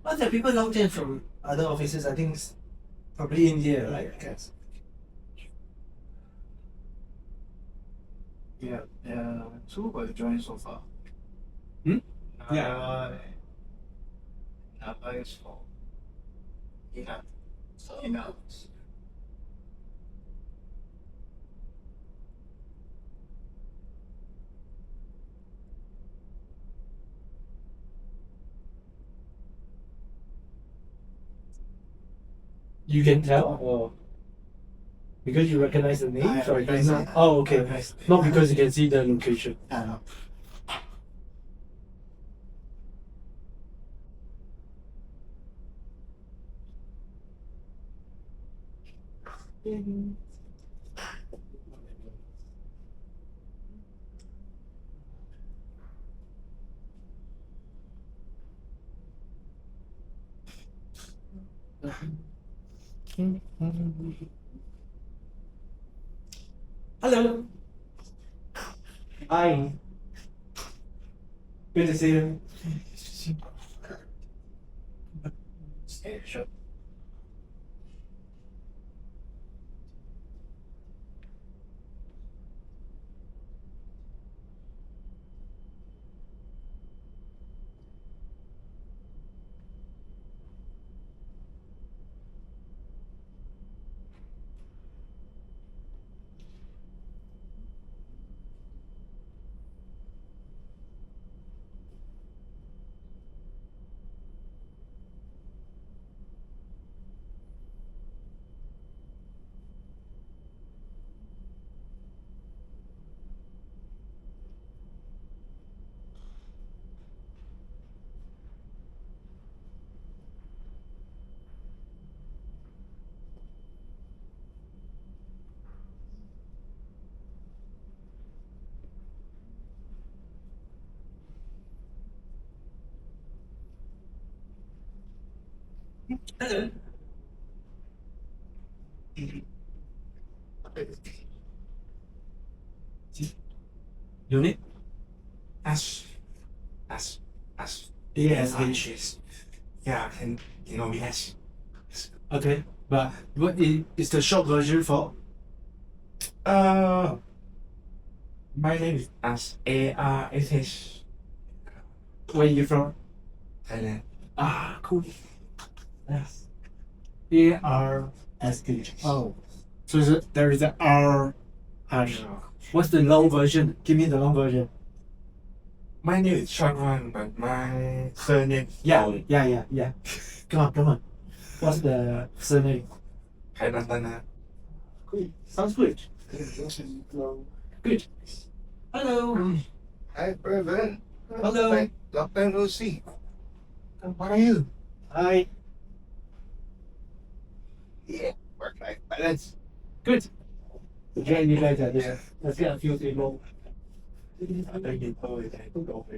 But there are people logged in from other offices. I think it's probably India, right? I guess. Yeah, two were joined so far. Yeah. Another is for enough. Enough. You can tell, or because you recognize the name, I or recognize not? it. Oh, okay. I recognize it. Not because you can see the location. No. Hello. Hi. Good to see you. Yeah, sure. Hello. Unit? As. Yes. Yes. Yeah, and you know me as. Okay. But what is the short version for? Uh, my name is As ARSH. Where you from? Thailand. Ah, cool. Yes. ARSH. Oh. So there is a R hash. What's the long version? Give me the long version. My name is short one, but my surname Yeah, long. yeah. Come on. What's the surname? Thailand. Cool. Sounds good. Good. Hello. Hi, brother. Hello. Long time no see. How are you? Hi. Yeah, work-life balance. Good. Join you later. Yeah. Let's get a few people.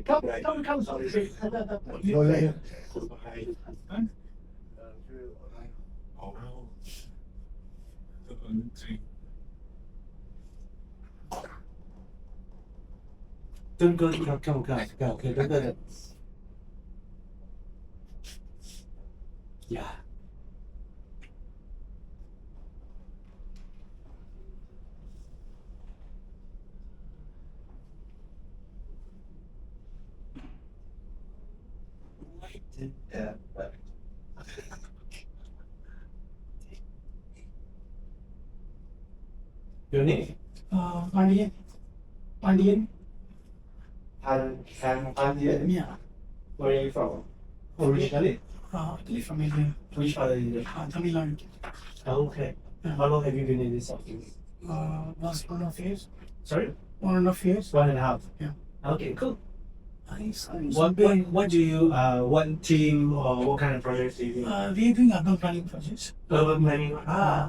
Come. Sorry. Go later. Don't go. Come. Okay. Don't go. Yeah. Yeah. Your name? Pandian. Pandian. Yeah. Where are you from? Originally? Actually from India. Which part of India? Tamil Nadu. Okay. How long have you been in this office? Last 1.5 years. Sorry? 1.5 years. 1.5. Yeah. Okay, cool. Nice. What do you what team or what kind of projects do you do? We're doing urban planning projects. Urban planning.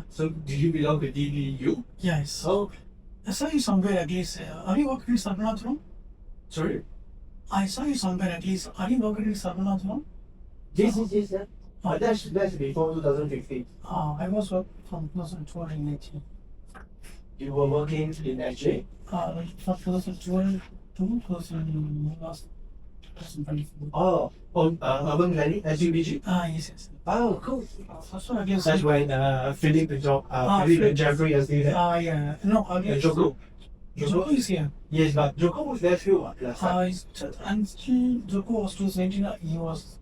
So do you belong to DBU? Yes. Oh, I saw you somewhere at least. Are you working in Sarvanathram? sorry. I saw you somewhere at least. Are you working in Sarvanathram? Yes. That's before 2015. I was working from 2018. You were working in HA? From 2012 to 2000 last Oh, Urban Valley, SUBG. Yes. Oh, cool. Also again, That's when Philip and Philip. and Jeffrey are still there. yeah. No, And again, Joko. Joko is here. Yes, but Joko was there too last time. Until Joko was 2019, he was.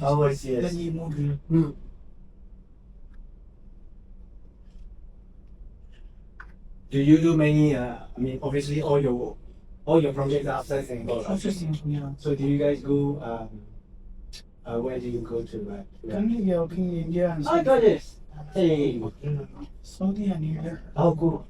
Oh, I see. Then Yes. he moved here. Do you do many? I mean, obviously, all your projects are outside Singapore. Right? Interesting, yeah. So, do you guys go? Where do you go to? Currently, we are working in India and I got this. Hey. Saudi and India. Oh, cool.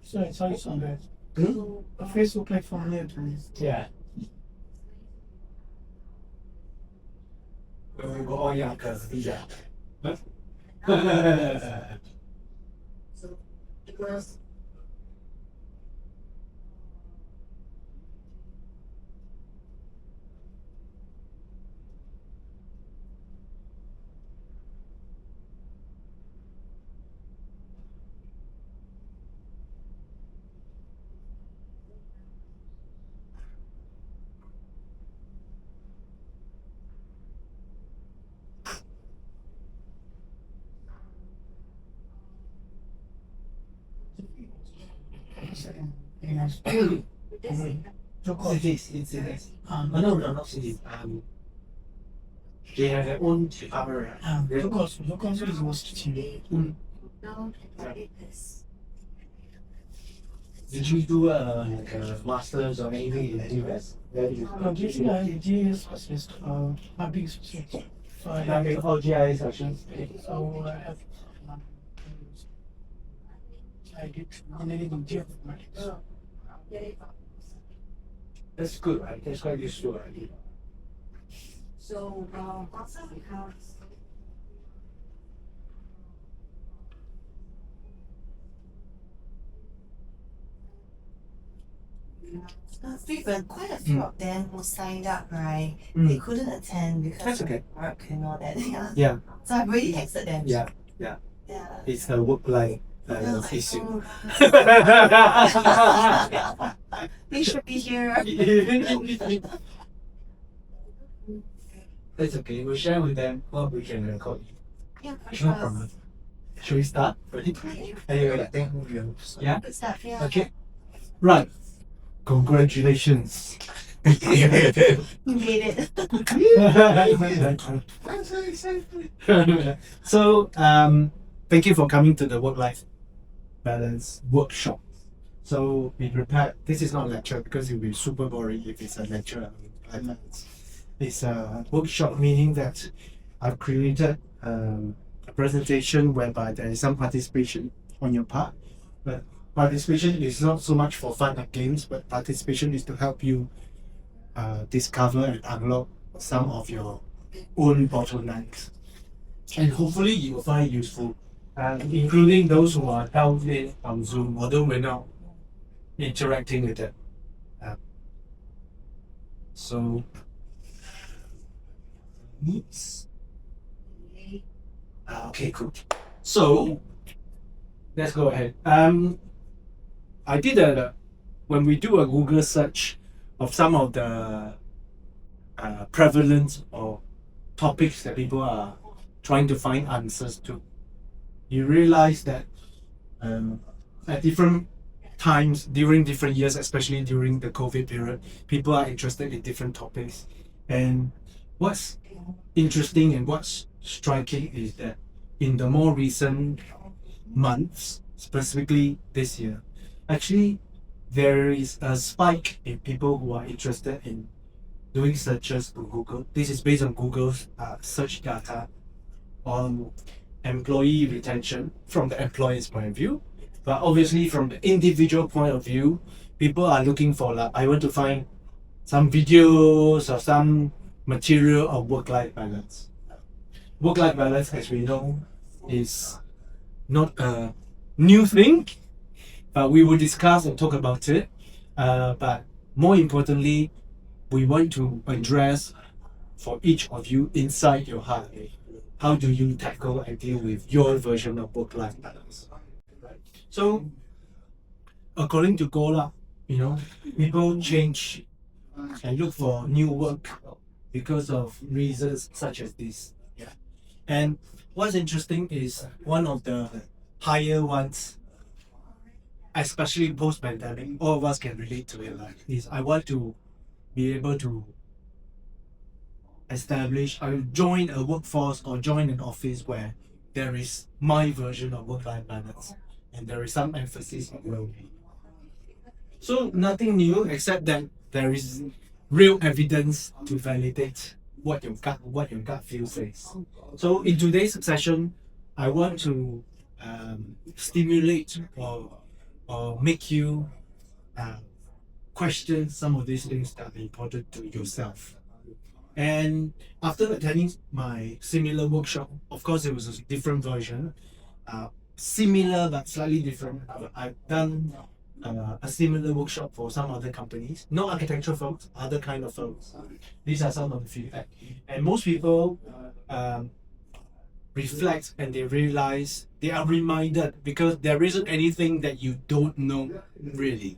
So it's also on that. Hmm? A Facebook platform here too. Yeah. Oh yeah, cause yeah. Yes. Joko. It's this. No, not cities. They have their own department. Joko also is most teaching. Did you do like a master's or anything in the US? Basically, I am GIS specialist, mapping specialist. So I have, Like all GIS sections. so I have, I did engineering in geoinformatics. That's good, right? That's quite useful, right? So, also because quite a few of them who signed up, right? They couldn't attend because That's of okay. work and all that. Yeah. Yeah, So I've already texted them. yeah. Yeah. It's a work-life Oh, issue. They should be here. That's okay. We'll share with them what we can record. Yeah, for No sure. problem. Should we start? Ready? Anyway, I think yeah. Good stuff, yeah. Okay. Right. Congratulations. You made it. I'm so excited. So, thank you for coming to the work-life balance workshop. So, be prepared. This is not a lecture because it will be super boring if it's a lecture on work-life balance. It's a workshop, meaning that I've created a presentation whereby there is some participation on your part. But participation is not so much for fun and games, but participation is to help you discover and unlock some of your own bottlenecks. And hopefully you will find it useful, including those who are down there on Zoom, although we're not interacting with them. So, oops. Okay, cool. So, let's go ahead. I did when we do a Google search of some of the prevalent or topics that people are trying to find answers to, you realize that at different times during different years, especially during the COVID period, people are interested in different topics. And what's interesting and what's striking is that in the more recent months, specifically this year, actually there is a spike in people who are interested in doing searches to Google. This is based on Google's search data on employee retention from the employer's point of view. But obviously from the individual point of view, people are looking for, like, I want to find some videos or some material of work-life balance. Work-life balance, as we know, is not a new thing, but we will discuss and talk about it. But more importantly, we want to address for each of you inside your heart, how do you tackle and deal with your version of work-life balance? So, according to Gola, people change and look for new work because of reasons such as this. Yeah. And what's interesting is one of the higher ones, especially post-pandemic, all of us can relate to it. Like, is I want to be able to join a workforce or join an office where there is my version of work-life balance and there is some emphasis on well-being. So nothing new except that there is real evidence to validate what your gut feel says. So in today's session, I want to stimulate or make you question some of these things that are important to yourself. And after attending my similar workshop, of course it was a different version, similar but slightly different. I've done a similar workshop for some other companies, not architectural firms, other kind of firms. These are some of the feedback. And most people reflect and they realize, they are reminded, because there isn't anything that you don't know really,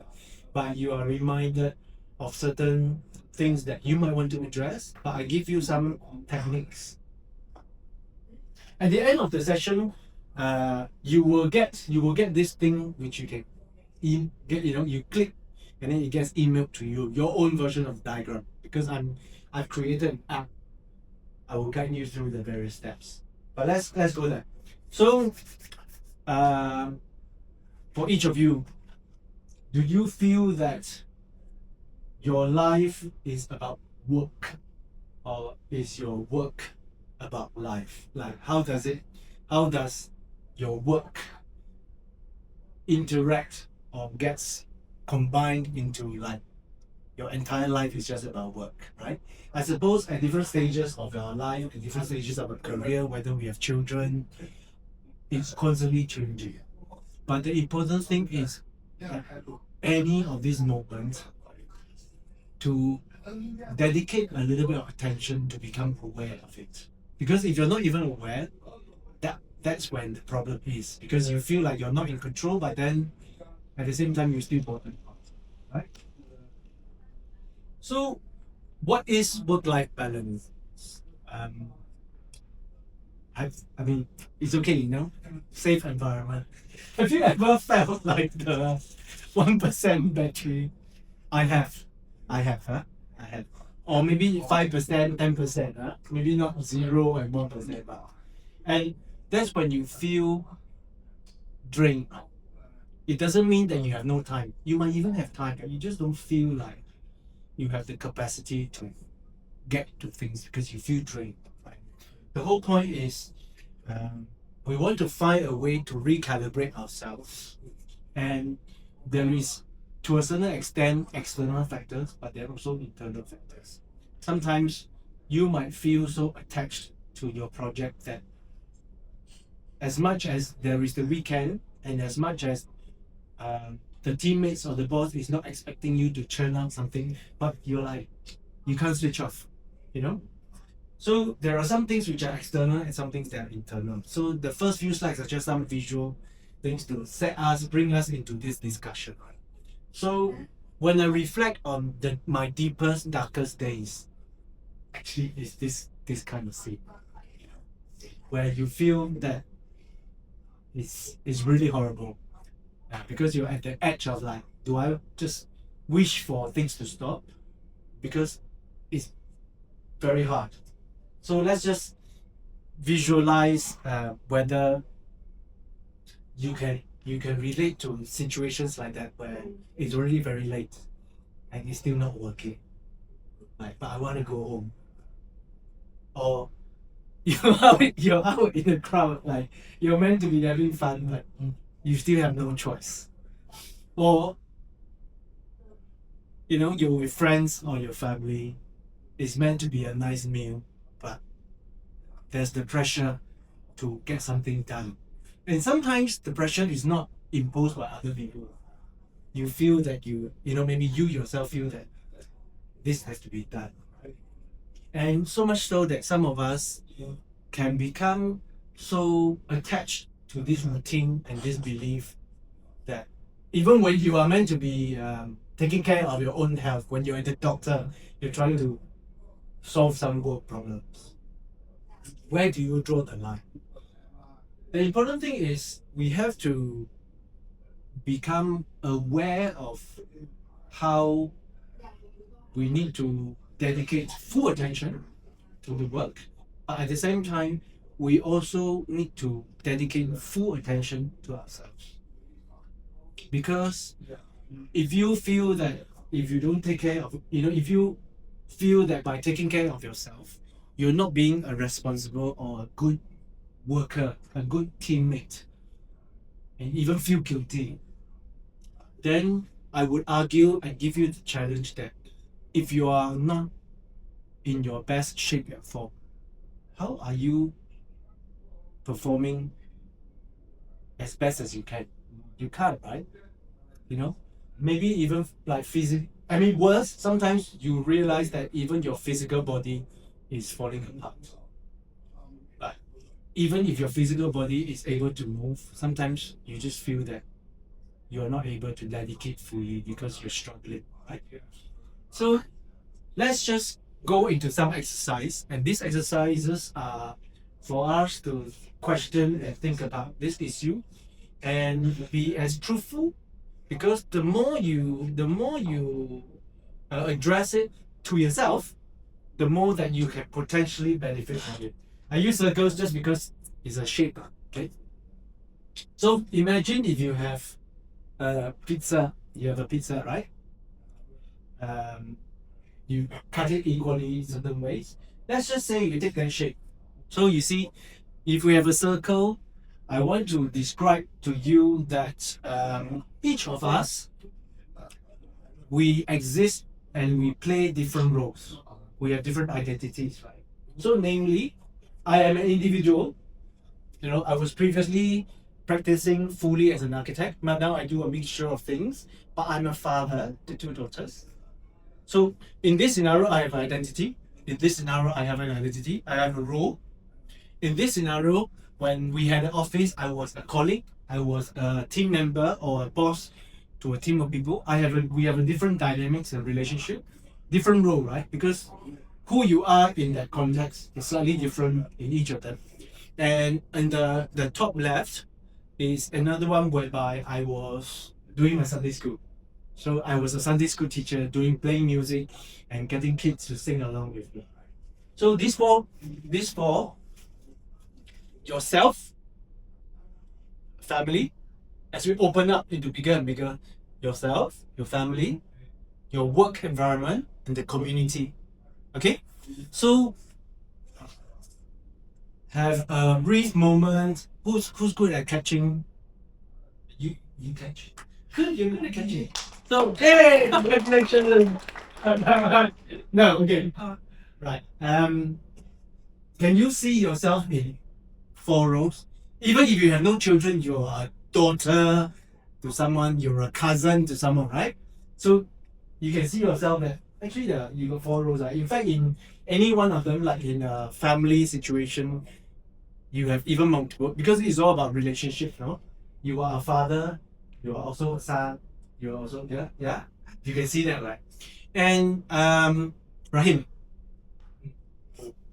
but you are reminded of certain things that you might want to address, but I give you some techniques. At the end of the session, you will get this thing which you can you click and then it gets emailed to you, your own version of diagram, because I've created an app. I will guide you through the various steps. But let's go there. So for each of you, do you feel that your life is about work, or is your work about life? Like, how does your work interact or gets combined into, like, your entire life is just about work, right? I suppose at different stages of our life, at different stages of our career, whether we have children, it's constantly changing. But the important thing is any of these moments to dedicate a little bit of attention to become aware of it. Because if you're not even aware, that's when the problem is. Because you feel like you're not in control, but then at the same time you're still bothered, right? So, what is work-life balance? I mean, it's okay, safe environment. Have you ever felt like the 1% battery? I have, huh? I have. Or maybe 5%, 10%, huh? Maybe not 0 and 1%, but. And that's when you feel drained. It doesn't mean that you have no time. You might even have time, but you just don't feel like you have the capacity to get to things because you feel drained. Right? The whole point is we want to find a way to recalibrate ourselves. And there is, to a certain extent, external factors, but there are also internal factors. Sometimes you might feel so attached to your project that as much as there is the weekend and as much as the teammates or the boss is not expecting you to churn out something, but you're like, you can't switch off, So there are some things which are external and some things that are internal. So the first few slides are just some visual things to bring us into this discussion. So when I reflect on my deepest, darkest days, actually it's this kind of scene where you feel that it's really horrible. Because you're at the edge of, like, do I just wish for things to stop? Because it's very hard. So let's just visualize whether you can relate to situations like that where it's already very late and it's still not working. Like, but I want to go home. Or you're out in the crowd, like you're meant to be having fun, but you still have no choice. Or you're with friends or your family. It's meant to be a nice meal, but there's the pressure to get something done. And sometimes the pressure is not imposed by other people. You feel that maybe you yourself feel that this has to be done. And so much so that some of us can become so attached to this routine and this belief that even when you are meant to be taking care of your own health, when you're at the doctor, you're trying to solve some work problems. Where do you draw the line? The important thing is we have to become aware of how we need to dedicate full attention to the work, but at the same time, we also need to dedicate full attention to ourselves. Because if you feel that if you don't take care of, if you feel that by taking care of yourself, you're not being a responsible or a good worker, a good teammate, and even feel guilty, then I would argue and give you the challenge that if you are not in your best shape yet form, how are you performing as best as you can? You can't, right? Maybe even like worse, sometimes you realize that even your physical body is falling apart. But even if your physical body is able to move, sometimes you just feel that you're not able to dedicate fully because you're struggling, right? So let's just go into some exercise, and these exercises are for us to question and think about this issue and be as truthful, because the more you address it to yourself, the more that you can potentially benefit from it. I use circles just because it's a shape, okay? So imagine if you have a pizza, right? You cut it equally certain ways. Let's just say you take that shape. So you see, if we have a circle, I want to describe to you that each of us, we exist and we play different roles. We have different identities, right? So namely, I am an individual. I was previously practicing fully as an architect, but now I do a mixture of things. But I'm a father to 2 daughters. So in this scenario, I have an identity. In this scenario, I have an identity. I have a role. In this scenario, when we had an office, I was a colleague. I was a team member or a boss to a team of people. We have a different dynamics and relationship, different role, right? Because who you are in that context is slightly different in each of them. And the top left is another one whereby I was doing my Sunday school. So I was a Sunday school teacher playing music and getting kids to sing along with me. So these four, yourself, family, as we open up into bigger and bigger, yourself, your family, your work environment, and the community. Okay? So have a brief moment. Who's good at catching? You catch. Good, you're good at catching. So hey, congratulations. No, okay. Right. Can you see yourself in 4 roles? Even if you have no children, you're a daughter to someone, you're a cousin to someone, right? So you can see yourself that actually you got 4 roles. Right? In fact, in any one of them, like in a family situation, you have even multiple, because it's all about relationship, no? You are a father, you are also a son, you're also yeah. You can see that, right? And Rahim,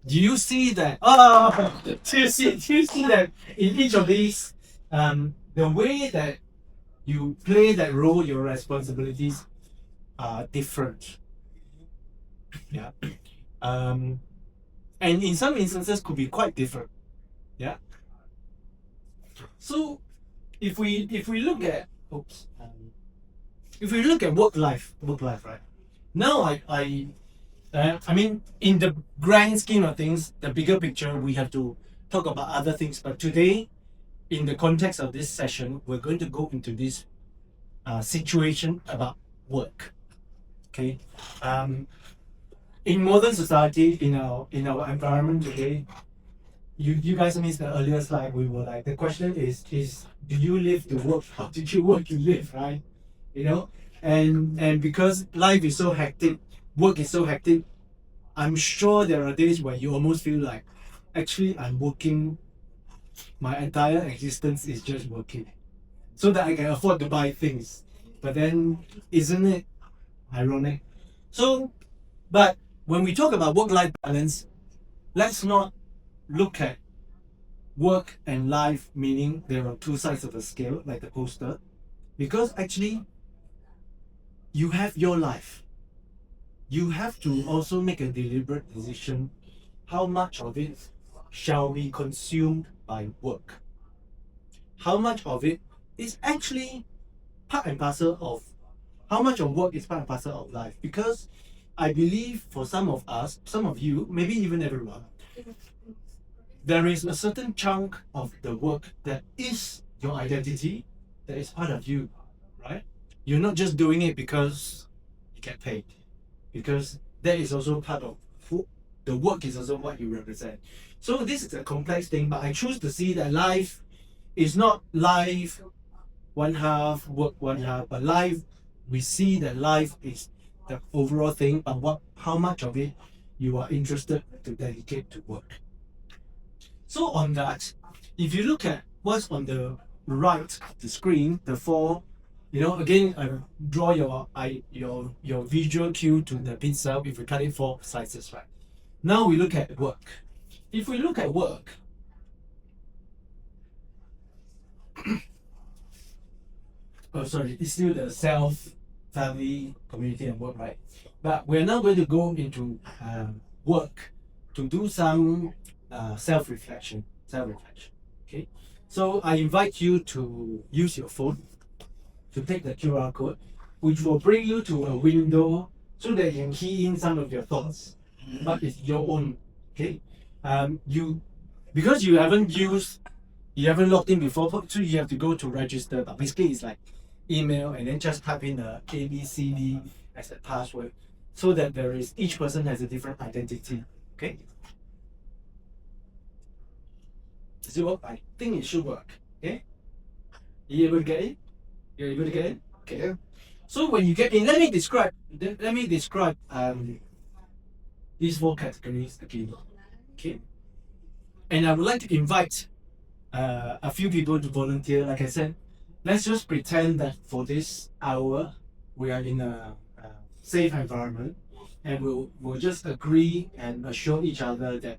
do you see that? Do you see that in each of these, the way that you play that role, your responsibilities are different. Yeah. And in some instances could be quite different. Yeah. So if we look at if we look at work life, right? Now I mean, in the grand scheme of things, the bigger picture, we have to talk about other things. But today, in the context of this session, we're going to go into this situation about work. Okay. In modern society, in our environment today, you guys missed the earlier slide. We were like, the question is do you live to work or did you work to live, right? And because life is so hectic, work is so hectic, I'm sure there are days where you almost feel like actually I'm working, my entire existence is just working so that I can afford to buy things. But then, isn't it ironic? So, but when we talk about work-life balance, let's not look at work and life meaning there are two sides of a scale, like the poster, because actually you have your life. You have to also make a deliberate decision how much of it shall be consumed by work. How much of it is actually part and parcel of, how much of work is part and parcel of life. Because I believe for some of us, some of you, maybe even everyone, there is a certain chunk of the work that is your identity, that is part of you, right? You're not just doing it because you get paid, because that is also part of who, the work is also what you represent. So this is a complex thing, but I choose to see that life is not life one half, work one half, but life, we see that life is the overall thing, but how much of it you are interested to dedicate to work. So on that, if you look at what's on the right of the screen, the four, again, draw your visual cue to the pizza. If we cut it 4 slices, right? Now we look at work. If we look at work, oh sorry, it's still the self, family, community, and work, right? But we're now going to go into work to do some self-reflection. Okay, so I invite you to use your phone to take the QR code, which will bring you to a window so that you can key in some of your thoughts, but it's your own. Okay, because you haven't logged in before, so you have to go to register. But basically, it's like email and then just type in the ABCD as a password, so that each person has a different identity. Okay. Does it work? I think it should work. Okay. You able to get it? You're able to get it? Okay. Yeah. So when you get in, let me describe these 4 categories again. Okay. And I would like to invite a few people to volunteer. Like I said, let's just pretend that for this hour we are in a safe environment, and we'll just agree and assure each other that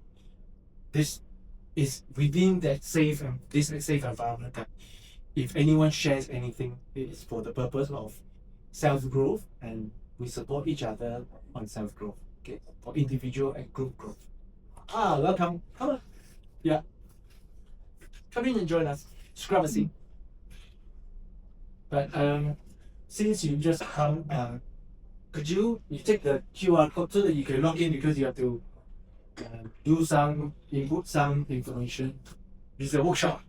this is within that safe environment, that if anyone shares anything, it is for the purpose of self-growth, and we support each other on self-growth, okay, for individual and group growth. Welcome. Come on. Yeah. Come in and join us. Scrub a seat. But since you just come, could you take the QR code so that you can log in, because you have to input some information. This is a workshop.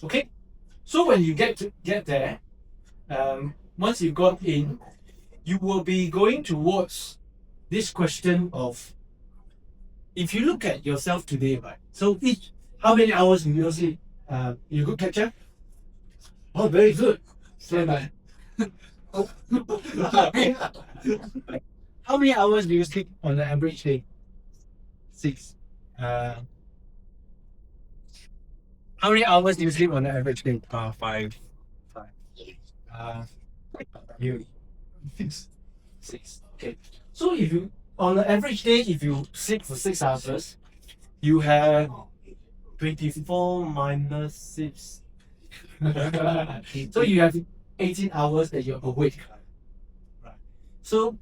Okay, so when you get there, once you got in, you will be going towards this question of, if you look at yourself today, right? So how many hours do you sleep? You good catcher? Oh, very good. Stand by. How many hours do you sleep on the average day? 6. How many hours do you sleep on the average day? 5. 5. You 6. Okay. So if you, on the average day, if you sleep for 6 hours, you have 24 minus 6. So you have 18 hours that you're awake. Right. So,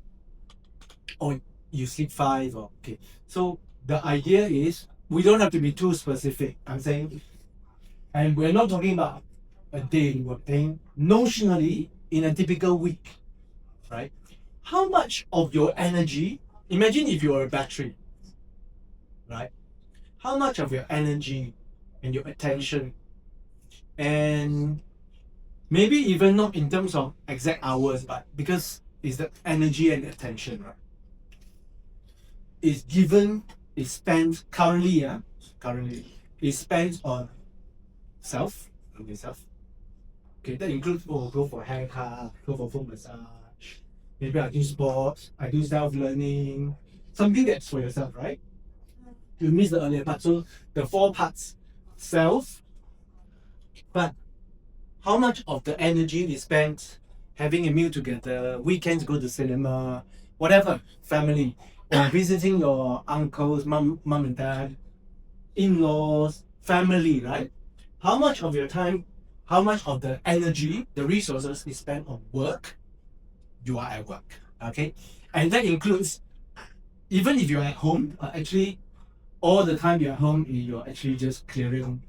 you sleep 5, okay. So the idea is, we don't have to be too specific. I'm saying, and we're not talking about a day, we're saying notionally in a typical week, right? How much of your energy, imagine if you're a battery, right? How much of your energy and your attention, and maybe even not in terms of exact hours, but because it's the energy and attention, right? Is spent currently is spent on yourself, Okay, that includes go for haircut, go for foot massage. Maybe I do sports, I do self-learning, something that's for yourself, right? You missed the earlier part. So the 4 parts: self, but how much of the energy is spent having a meal together, weekends go to cinema, whatever, family, or visiting your uncles, mom and dad, in-laws, family, right? How much of your time, how much of the energy, the resources is spent on work? You are at work, okay? And that includes, even if you're at home, actually, all the time you're at home, you're actually just clearing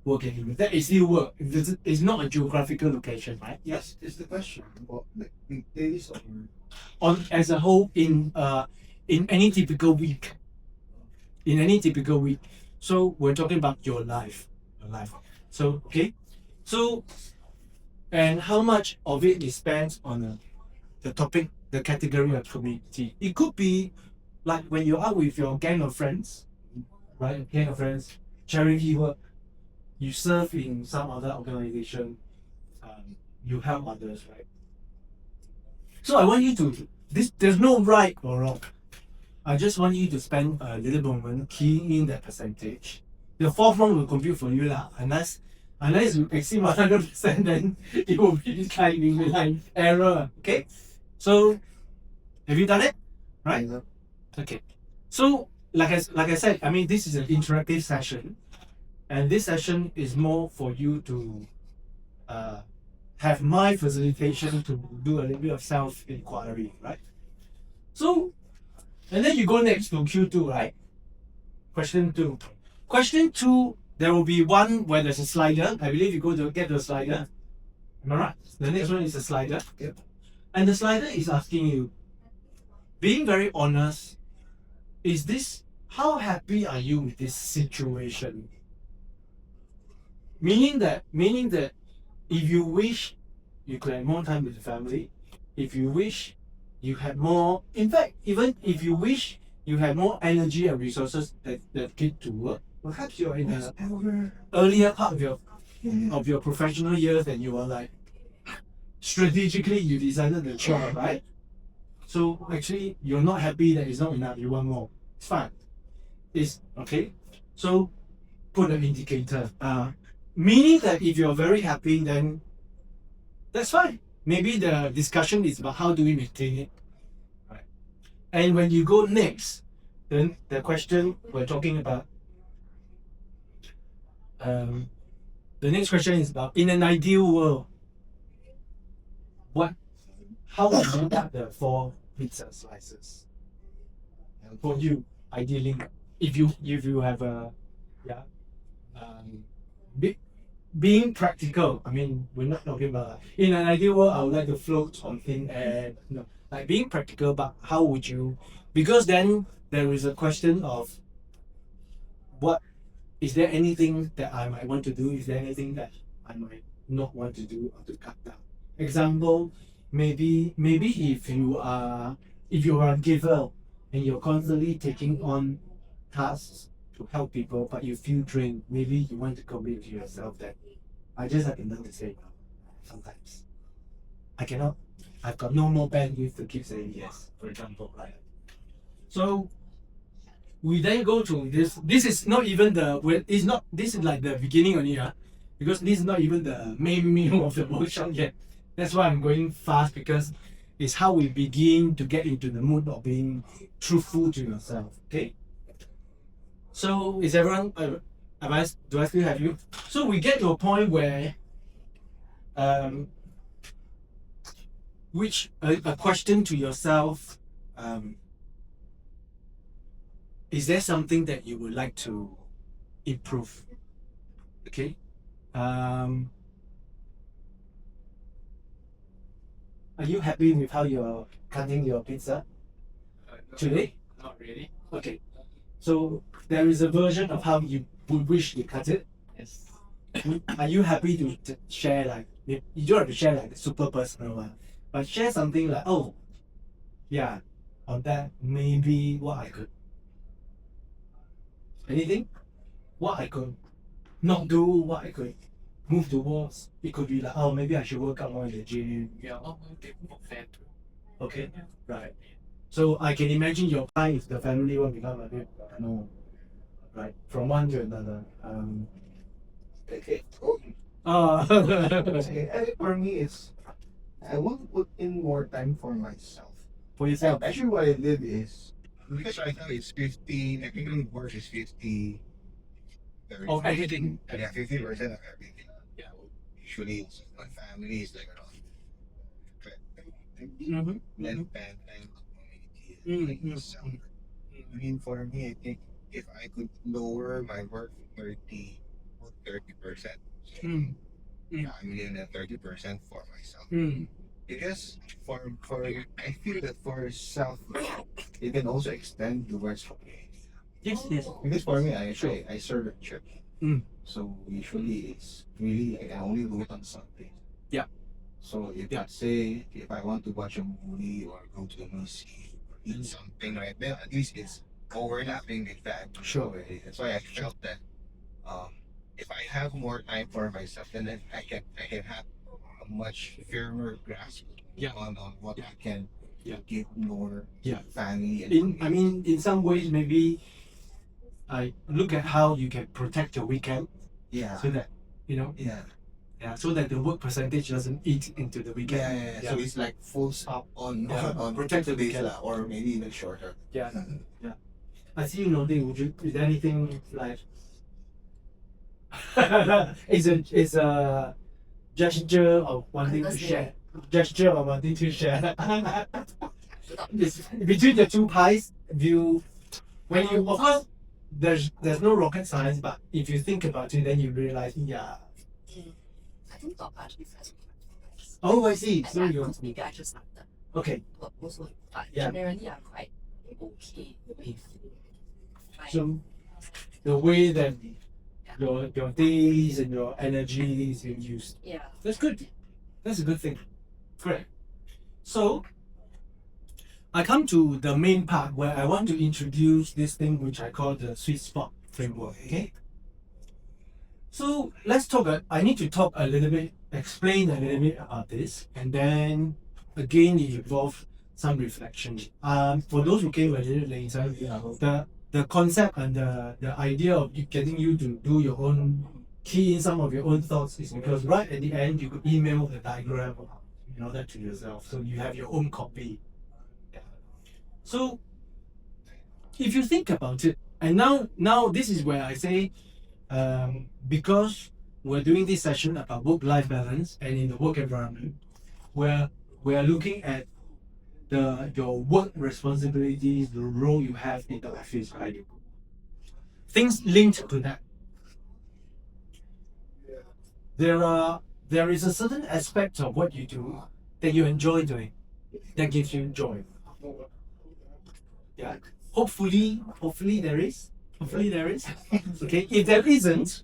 work anyway. That is still work. It's not a geographical location, right? Yes, is the question. What, like weekdays or? On as a whole, in any typical week. In any typical week. So we're talking about your life. Your life. So okay. So and how much of it is spent on the topic, the category of community? It could be like when you're out with your gang of friends, right? Gang of friends, charity work, you serve in some other organization, you help others, right? So I want you to there's no right or wrong. I just want you to spend a little moment keying in that percentage. The fourth one will compute for you lah, unless you exceed 100%, then it will be declining line error. Okay, so have you done it? Right. Okay. So like I said, I mean this is an interactive session, and this session is more for you to have my facilitation to do a little bit of self-inquiry, right? So, and then you go next to Q2, right? Question 2. Question 2, there will be one where there's a slider. I believe you go to get the slider. Am I right? The next one is a slider. Yep. And the slider is asking you, being very honest, how happy are you with this situation? Meaning that if you wish you could have more time with the family, if you wish you had more, in fact, even if you wish you had more energy and resources that get to work, perhaps you're in an earlier part of your professional years and you are like, strategically you decided the job, right? So actually you're not happy that it's not enough, you want more. It's fine. It's okay. So put an indicator. Meaning that if you're very happy, then that's fine. Maybe the discussion is about how do we maintain it, right? And when you go next, then the question we're talking about, the next question is about, in an ideal world, how would you cut the 4 pizza slices? And for you, ideally, if you have a being practical, I mean, we're not talking about in an ideal world, I would like to float on thin air. No, like being practical, but how would you? Because then there is a question of what is there anything that I might want to do? Is there anything that I might not want to do or to cut down? Example, maybe if you are a giver and you're constantly taking on tasks to help people, but you feel drained, maybe you want to commit to yourself that I just have to learn to say no. Sometimes I cannot. I've got no more bandwidth to keep saying yes, for example, right? So we then go to this. This is not even this is like the beginning only, because this is not even the main meal of the workshop yet. That's why I'm going fast, because it's how we begin to get into the mood of being truthful to yourself. Okay. So is everyone? Do I still have you? So we get to a point where, a question to yourself, is there something that you would like to improve? Okay. Are you happy with how you're cutting your pizza today? Not really. Okay. So there is a version of how you would wish you cut it. Yes. Are you happy to share, like, you don't have to share like the super personal one, but share something like, oh, yeah, on that, maybe what I could, anything? What I could not do, what I could move towards. It could be like, oh, maybe I should work out more in the gym. Yeah, they move there too. Okay, right. So I can imagine your plan if the family will become a bit more, right, from one to another. Okay. For me, it's I want to put in more time for myself. For yourself. Actually, what I did is because right now it's 50. I think work is 50. 30. Of everything. Yeah, 50% of everything. Yeah. Usually, it's my family is like around. Mm-hmm. Then time community. Mm-hmm. Like self. I mean, for me, I think if I could lower my work 30%. Mm. Yeah, I mean, 30% for myself. Mm. Because for I feel that for self, it can also extend towards Yes, yes. because for me, I serve a church. Mm. So usually it's really I can only do it on Sunday. Yeah. So if Yeah. let's say if I want to watch a movie or go to the museum, eat something like that, at least it's overlapping with that. Sure. So that's why I felt that if I have more time for myself, then I can have a much firmer grasp Yeah. on what I can Yeah. give more Yeah. family and In some ways, maybe I look at how you can protect your weekend yeah so that, yeah. so that the work percentage doesn't eat into the weekend. Yeah. So it's like full stop on Yeah. on Protect the days weekend. lah, or maybe even shorter. Yeah. I see you nodding. Is there anything like it's a gesture of wanting to share? Gesture of wanting to share. It's between the two pies. When you of course there's no rocket science, but if you think about it, then you realize, yeah. I think not much difference. Oh, I see. I So you maybe I just started okay. work also, but Yeah. generally I'm quite okay with my So the way that your days and your energy is being used. yeah. That's good. That's a good thing. Great. So I come to the main part where I want to introduce this thing which I call the sweet spot framework. Okay. So let's talk. I need to talk a little bit, explain a little bit about this, and then again it involves some reflection. For those who came a little later, the concept and the idea of getting you to do your own key in some of your own thoughts is because right at the end you could email the diagram that to yourself, so you have your own copy. Yeah. So if you think about it, and now this is where I say, because we're doing this session about work-life balance and in the work environment, where we are looking at your work responsibilities, the role you have in the office, right? Things linked to that. There is a certain aspect of what you do that you enjoy doing, that gives you joy. Yeah. Hopefully there is. Hopefully there is. Okay. If there isn't,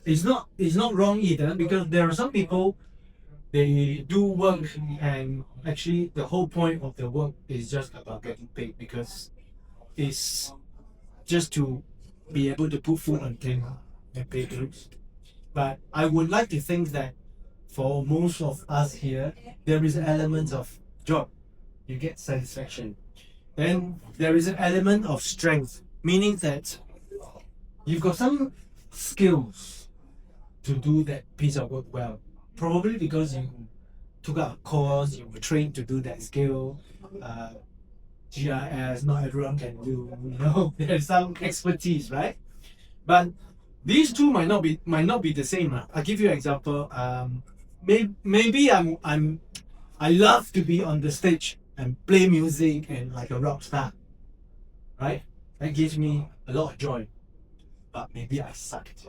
it's not wrong either, because there are some people, they do work and actually the whole point of the work is just about getting paid, because it's just to be able to put food on the table and pay bills. But I would like to think that for most of us here, there is an element of job. You get satisfaction. Then there is an element of strength, meaning that you've got some skills to do that piece of work well. Probably because you took out a course, you were trained to do that skill. GIS, not everyone can do. There's some expertise, right? But these two might not be the same. I'll give you an example. Maybe I love to be on the stage and play music and like a rock star, right? That gives me a lot of joy. But maybe I suck at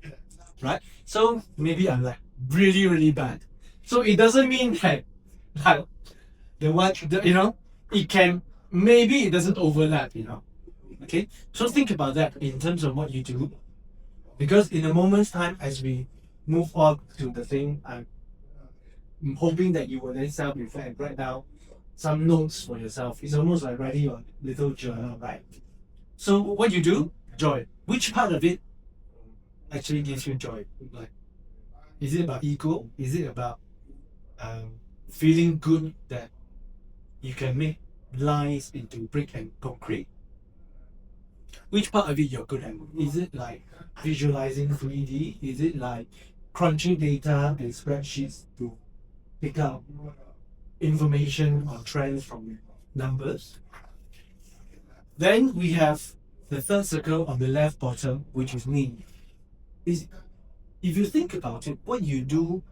it. Right? So maybe I'm like really, really bad. So it doesn't mean that it can, maybe it doesn't overlap, Okay? So think about that in terms of what you do. Because in a moment's time, as we move on to the thing, I'm hoping that you will then self-reflect and write down some notes for yourself. It's almost like writing your little journal, right? So what you do, joy. Which part of it actually gives you joy? Like, is it about ego? Is it about feeling good that you can make lines into brick and concrete? Which part of it you're good at? Is it like visualizing 3D? Is it like crunching data and spreadsheets to pick up information or trends from numbers? Then we have the third circle on the left bottom, which is me. Is if you think about it, what you do,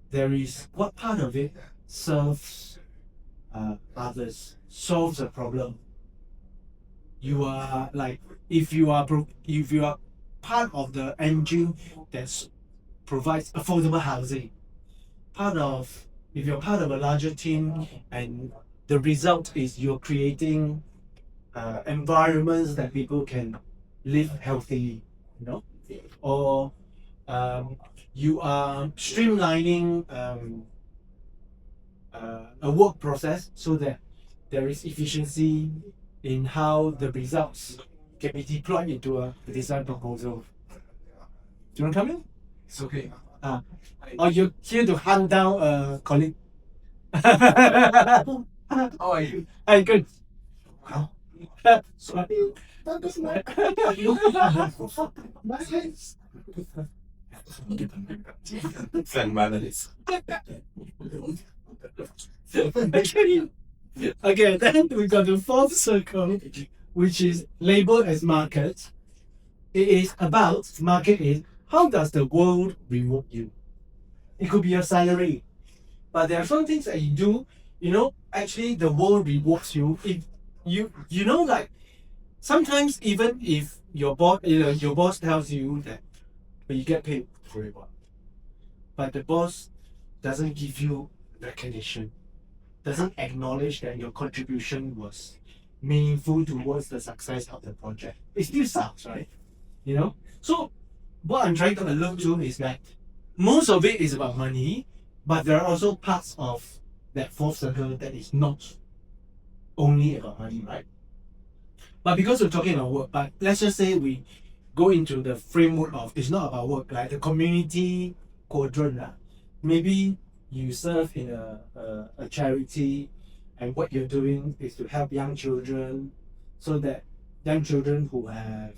there is what part of it serves others, solves a problem. You are like if you are part of the engine that provides affordable housing, if you're part of a larger team and the result is you're creating environments that people can live healthily, you know, or you are streamlining a work process so that there is efficiency in how the results can be deployed into a design proposal. Do you want to come in? It's okay. Or you're here to hunt down a colleague? How are you? Hey, good. How? Sorry. Friend Melodies. Okay, then we got the fourth circle, which is labeled as market. It is about market is how does the world reward you? It could be your salary, but there are some things that you do. You know, actually, the world rewards you if you know like sometimes even if your boss tells you that but you get paid for it, but the boss doesn't give you recognition, doesn't acknowledge that your contribution was meaningful towards the success of the project. It still sucks, right? You know? So what I'm trying to allude to is that most of it is about money, but there are also parts of that fourth circle that is not only about money, right? But because we're talking about work, but let's just say we go into the framework of it's not about work, like the community quadrant. Maybe you serve in a charity and what you're doing is to help young children so that young children who have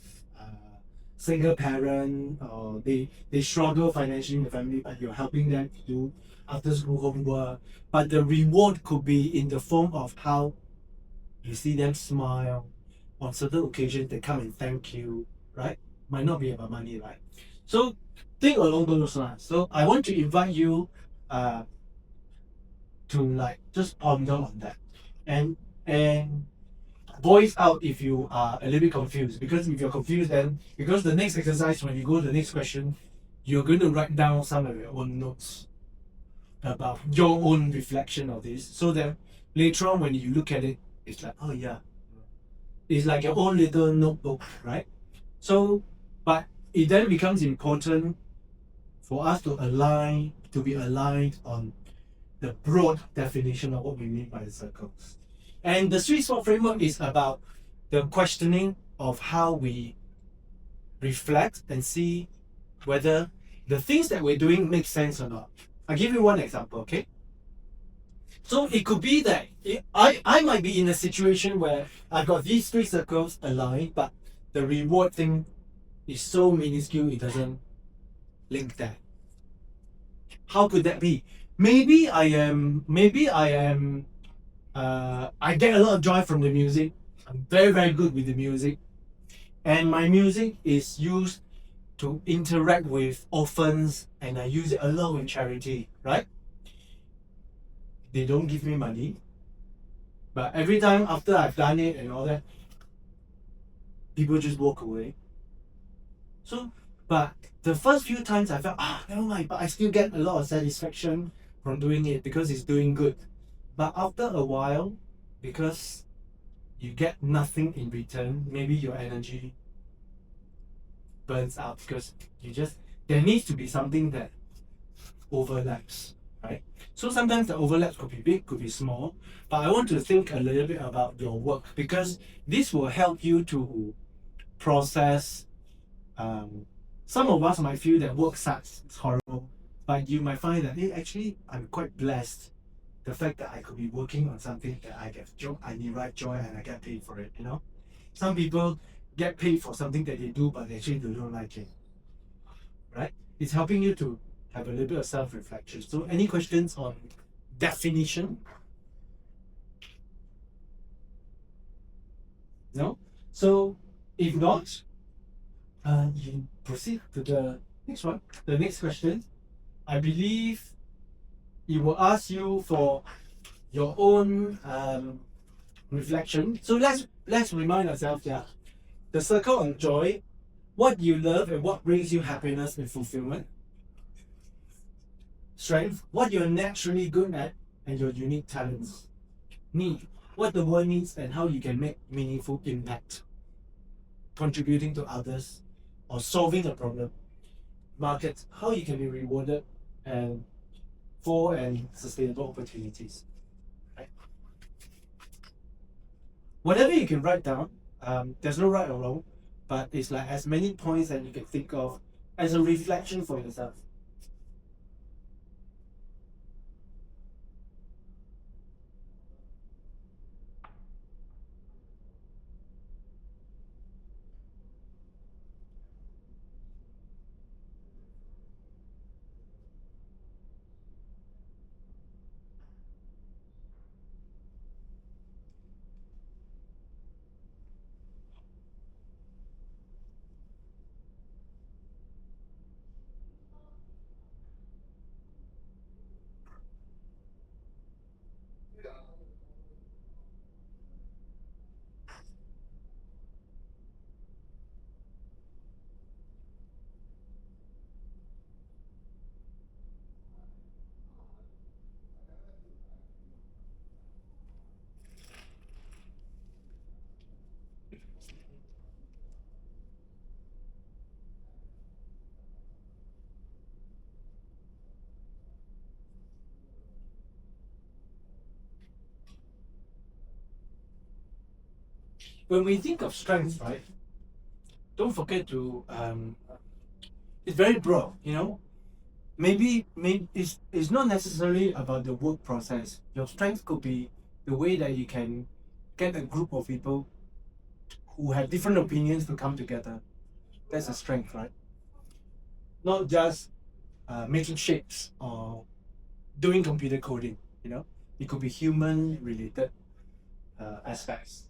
single parent or they struggle financially in the family, but you're helping them to do after school homework. But the reward could be in the form of how you see them smile on certain occasions. They come and thank you, right? Might not be about money, right? So think along those lines. So I want to invite you to like just ponder on that and voice out if you are a little bit confused, because if you're confused, then because the next exercise, when you go to the next question, you're going to write down some of your own notes about your own reflection of this, so that later on when you look at it, it's like, oh yeah, it's like your own little notebook, right? So but it then becomes important for us to be aligned on the broad definition of what we mean by the circles. And the sweet spot framework is about the questioning of how we reflect and see whether the things that we're doing make sense or not. I'll give you one example, okay? So it could be that I might be in a situation where I've got these three circles aligned, but the reward thing is so minuscule it doesn't link that. How could that be? Maybe I get a lot of joy from the music. I'm very, very good with the music. And my music is used to interact with orphans, and I use it a lot in charity, right? They don't give me money. But every time after I've done it and all that, people just walk away. So, but the first few times I felt, never mind, but I still get a lot of satisfaction from doing it because it's doing good. But after a while, because you get nothing in return, maybe your energy burns out because there needs to be something that overlaps, right? So sometimes the overlaps could be big, could be small, but I want to think a little bit about your work, because this will help you to process some of us might feel that work sucks, it's horrible, but you might find that, hey, actually, I'm quite blessed. The fact that I could be working on something that I get joy, I derive joy, and I get paid for it. You know, some people get paid for something that they do, but actually they don't like it. Right? It's helping you to have a little bit of self-reflection. So, any questions on definition? No. So, if not, you proceed to the next one. The next question, I believe, it will ask you for your own reflection. So let's remind ourselves, yeah, the circle of joy, what you love and what brings you happiness and fulfillment. Strength, what you're naturally good at and your unique talents. Need, what the world needs and how you can make meaningful impact, contributing to others or solving a problem. Market, how you can be rewarded and for and sustainable opportunities. Right? Whatever you can write down, there's no right or wrong, but it's like as many points that you can think of as a reflection for yourself. When we think of strengths, right, don't forget to it's very broad, you know. Maybe it's not necessarily about the work process. Your strength could be the way that you can get a group of people who have different opinions to come together. That's a strength, right? Not just making shapes or doing computer coding, you know. It could be human related aspects.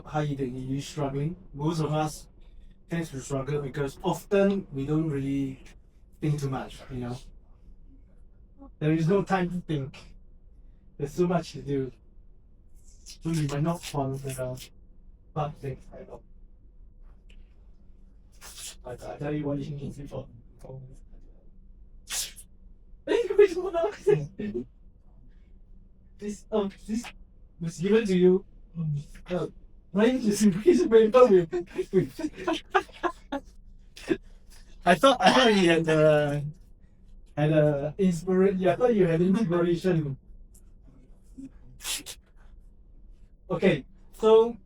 How you doing? Are you struggling? Most of us tend to struggle because often we don't really think too much, you know. There is no time to think. There's so much to do. So you might not follow the bad things. I know. I tell you what you can do for. This was given to you. Mine is piece of paper with. I thought you had inspiration. Yeah, I thought you had inspiration. Okay, so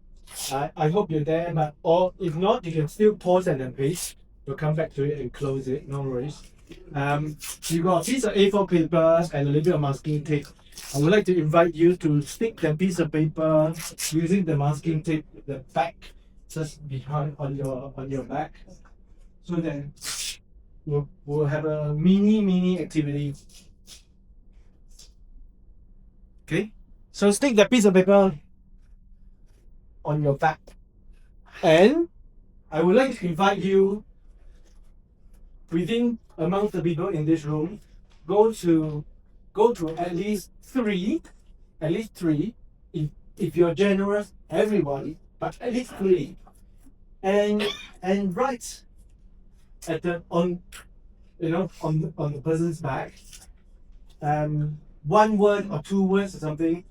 I hope you're there, but or if not, you can still pause and then paste. We'll come back to it and close it. No worries. You got a piece of A4 paper and a little bit of masking tape. I would like to invite you to stick the piece of paper using the masking tape, the back, just behind on your back, so that we'll have a mini activity. Okay, so stick the piece of paper on your back, and I would like to invite you within amongst the people in this room, go to at least three, if you're generous, everyone, but at least three, and write at the on the person's back, one word or two words or something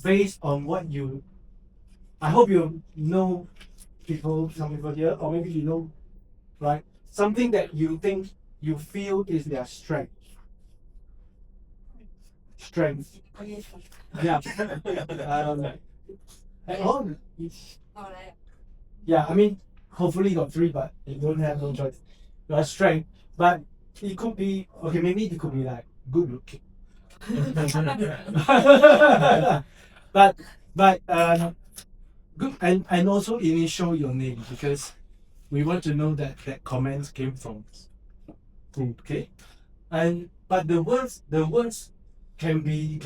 based on what you. I hope you know some people here, or maybe you know, right? Something that you think you feel is their strength. Yeah. Yeah, I mean, hopefully you got three, but you don't have no choice. Your strength, but it could be okay. Maybe it could be like good looking. but good, and also initial your name, because we want to know that comments came from who. Okay, but the words can be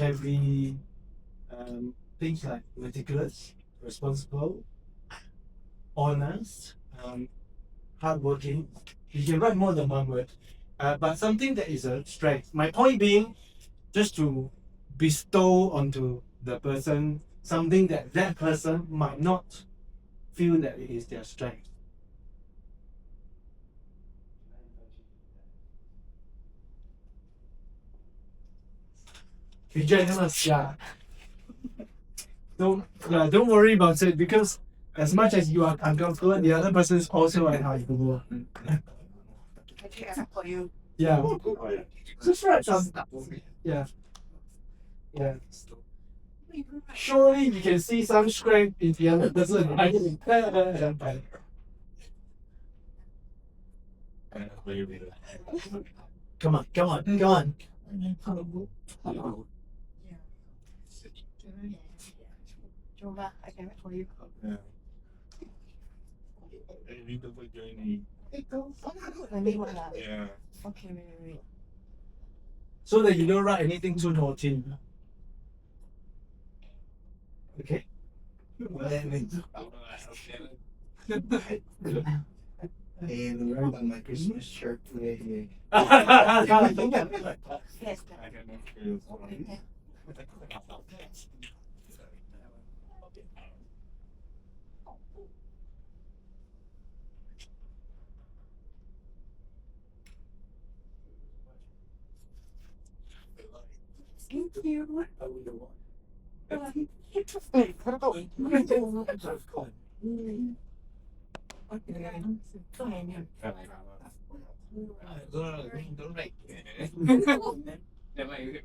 things like meticulous, responsible, honest, hardworking. You can write more than one word, but something that is a strength. My point being, just to bestow onto the person something that person might not feel that it is their strength. Be generous, yeah. Don't worry about it, because as much as you are uncomfortable, the other person is also uncomfortable. For you. Yeah. Just write some. Yeah. Yeah. Surely you can see some strength in the other person. Come on. Jova, I can wait for you. Yeah. Okay, wait. So that you don't write anything too naughty. Okay? And wear on my Christmas shirt today. Yes. Thank you.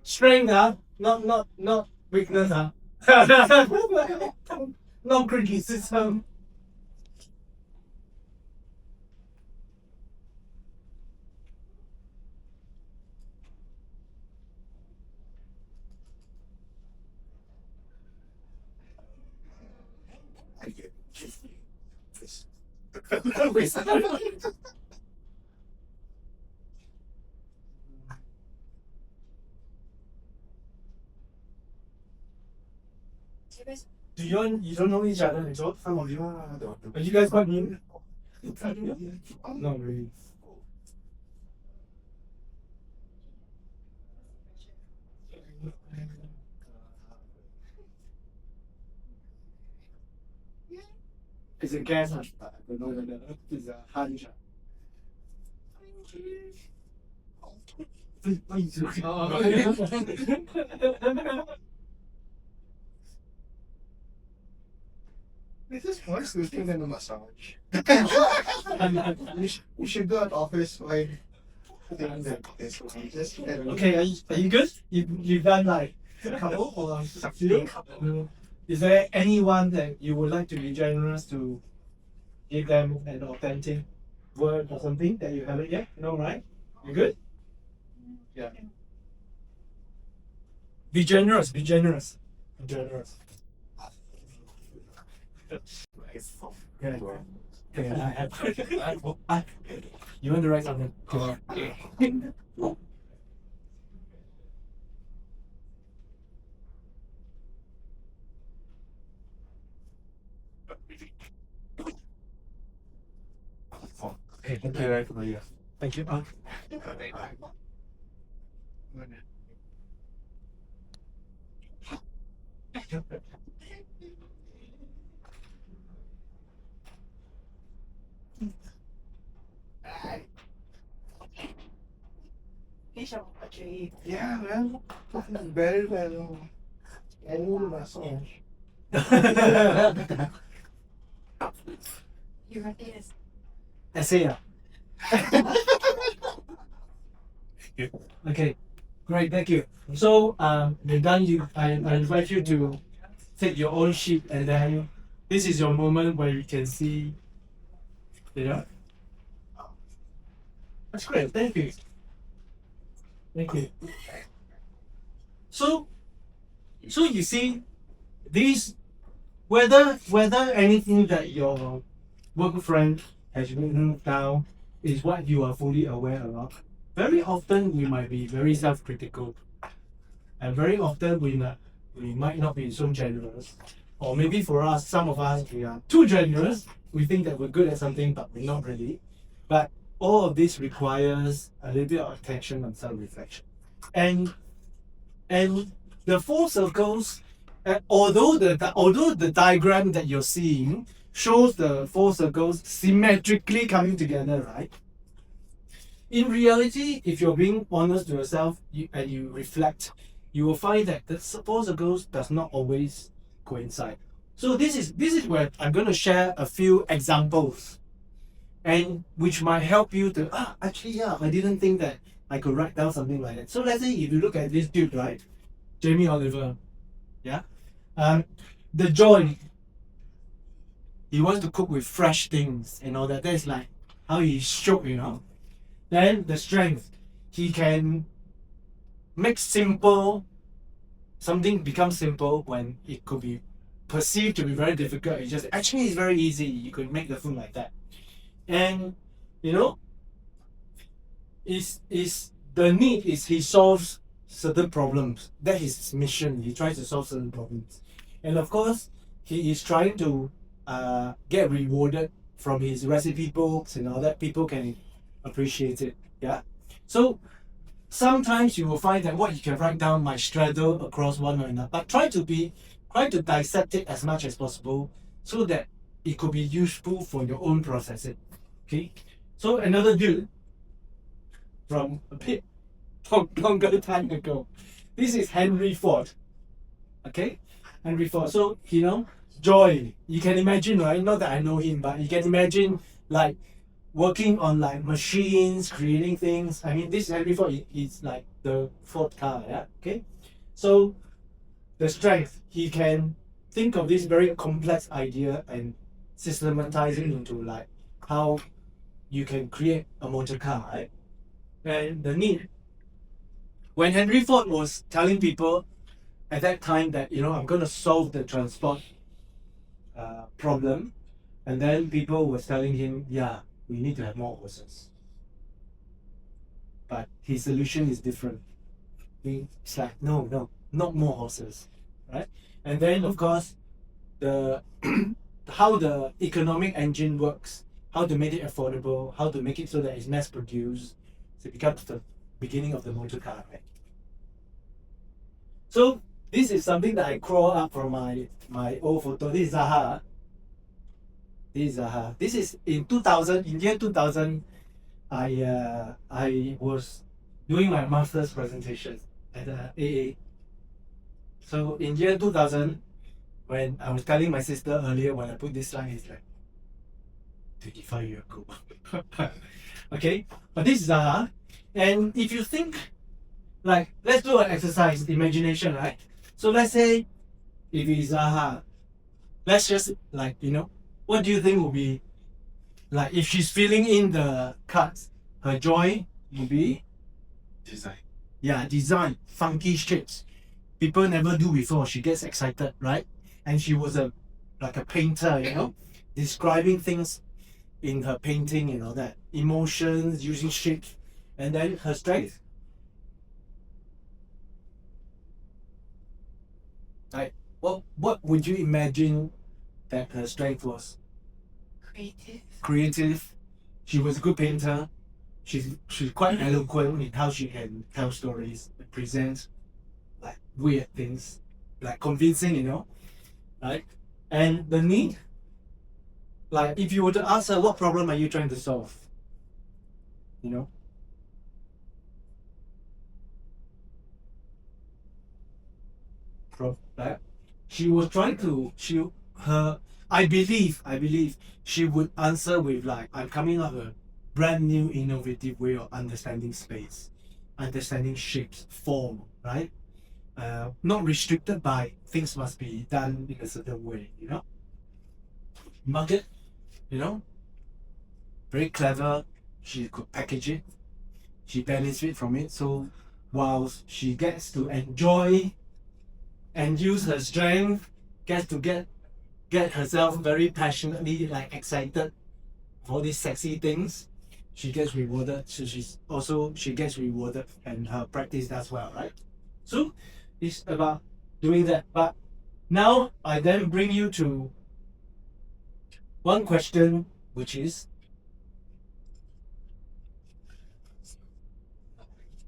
Strength, huh? Not weakness, huh? No criticism. You don't know each other, it's all some of you. Are you guys quite new? Not really. It's a guess. I don't know whether it's a hunch. This is more soothing than a massage. We should do an office like thing like this one. Just Okay, are you good? You've done like a couple or a few? Is there anyone that you would like to be generous to give them an authentic word or something that you haven't yet? No, right? You good? Yeah. Be generous, be generous. Be generous. Yeah. Yeah, you want to write something? Okay, right for you. Thank you. Yeah, well, very well. And massage. You are this. Essay. Okay, great, thank you. So we're done. I invite you to take your own sheet, and then this is your moment where you can see. That's great. Thank you. Thank you. So you see, these whether anything that your work friend has written down is what you are fully aware of. Very often we might be very self-critical, and very often we might not be so generous, or maybe for us, some of us, we are too generous. We think that we're good at something, but we're not really. But all of this requires a little bit of attention and self-reflection. And the four circles, although the diagram that you're seeing shows the four circles symmetrically coming together, right? In reality, if you're being honest to yourself and you reflect, you will find that the four circles does not always coincide. So this is where I'm going to share a few examples, and which might help you to actually, yeah, I didn't think that I could write down something like that. So let's say if you look at this dude, right, Jamie Oliver, yeah, the joy, he wants to cook with fresh things and all that. That's like how he's shook, Then the strength, he can make something become simple when it could be perceived to be very difficult. It's very easy. You could make the food like that. And is the need is he solves certain problems. That is his mission. He tries to solve certain problems. And of course, he is trying to get rewarded from his recipe books and all that. People can appreciate it. Yeah. So sometimes you will find that what you can write down might straddle across one or another. But try to dissect it as much as possible so that it could be useful for your own processing. Okay. So another dude from a bit longer time ago. This is Henry Ford. Okay? Henry Ford. So, joy. You can imagine, right? Not that I know him, but you can imagine like working on like machines, creating things. I mean, this Henry Ford is like the Ford car, yeah? Okay? So, the strength, he can think of this very complex idea and systematizing into like how you can create a motor car, right? And the need. When Henry Ford was telling people at that time that, I'm going to solve the transport problem, and then people were telling him, yeah, we need to have more horses. But his solution is different. It's like, no, not more horses, right? And then, of course, the how the economic engine works, how to make it affordable, how to make it so that it's mass produced, so it becomes the beginning of the motor car, right? So this is something that I crawl up from my old photo. This is Zaha. This is in 2000. In year 2000, I was doing my master's presentation at the AA. So in year 2000, when I was telling my sister earlier, when I put this slide, it's like 25 years ago. Okay, but this is Zaha. And if you think, like, let's do an exercise, imagination, right? So let's say if it's let's just like, what do you think will be like if she's filling in the cards, her joy will be Design. design, funky shapes. People never do before. She gets excited, right? And she was like a painter, describing things in her painting, that emotions using shapes. And then her strength, like what would you imagine that her strength was? Creative. She was a good painter. She's quite eloquent in how she can tell stories, present like weird things, like convincing, right? And the need, like if you were to ask her what problem are you trying to solve, right? She was trying to I believe she would answer with like, I'm coming up with a brand new innovative way of understanding space, understanding shapes, form, right? Not restricted by things must be done in a certain way, Market, very clever. She could package it. She benefits from it. So whilst she gets to enjoy and use her strength, gets to get herself very passionately like excited for these sexy things, she gets rewarded. So she gets rewarded and her practice does well, right? So it's about doing that. But now I then bring you to one question, which is,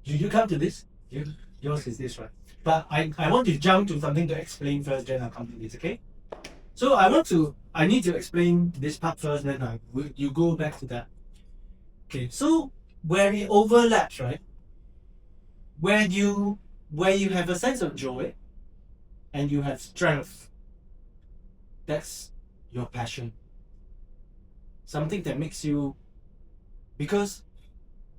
did you come to this? Yours is this, right? But I want to jump to something to explain first, then I'll come to this, okay? So I need to explain this part first, then you go back to that. Okay, so where it overlaps, right? Where you have a sense of joy and you have strength, that's your passion. Something that makes you, because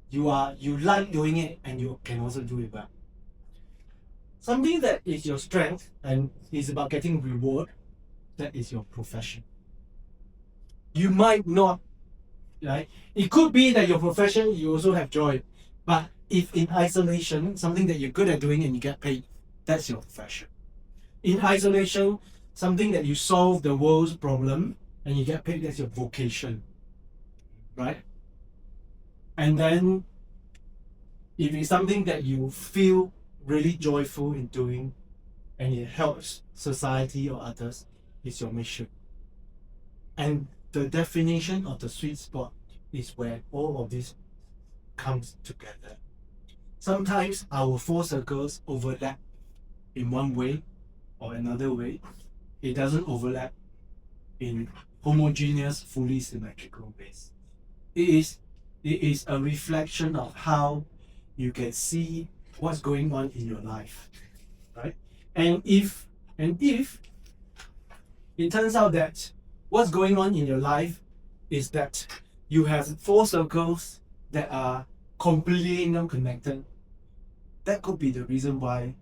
you like doing it and you can also do it well. Something that is your strength and is about getting reward, that is your profession. You might not, right? It could be that your profession, you also have joy. But if in isolation, something that you're good at doing and you get paid, that's your profession. In isolation, something that you solve the world's problem and you get paid, that's your vocation, right? And then if it's something that you feel really joyful in doing and it helps society or others, it's your mission. And the definition of the sweet spot is where all of this comes together. Sometimes our four circles overlap in one way or another way. It doesn't overlap in homogeneous, fully symmetrical ways. It is a reflection of how you can see what's going on in your life, right? And if it turns out that what's going on in your life is that you have four circles that are completely non-connected, that could be the reason why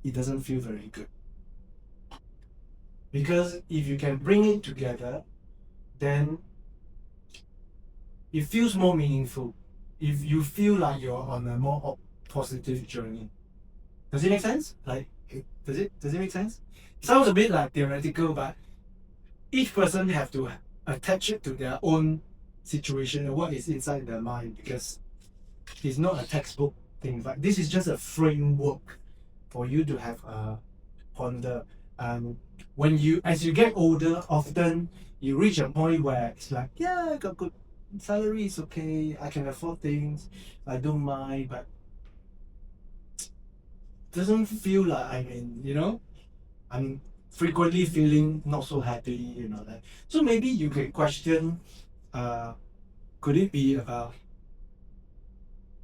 it doesn't feel very good. Because if you can bring it together, then it feels more meaningful. If you feel like you're on a more positive journey. Does it make sense? Like, does it make sense? Sounds a bit like theoretical, but each person have to attach it to their own situation and what is inside their mind, because it's not a textbook thing, but this is just a framework for you to have a ponder. As you get older, often you reach a point where it's like, yeah, I got good salary, is okay, I can afford things, I don't mind, but doesn't feel like I'm frequently feeling not so happy, that. So maybe you can question, could it be about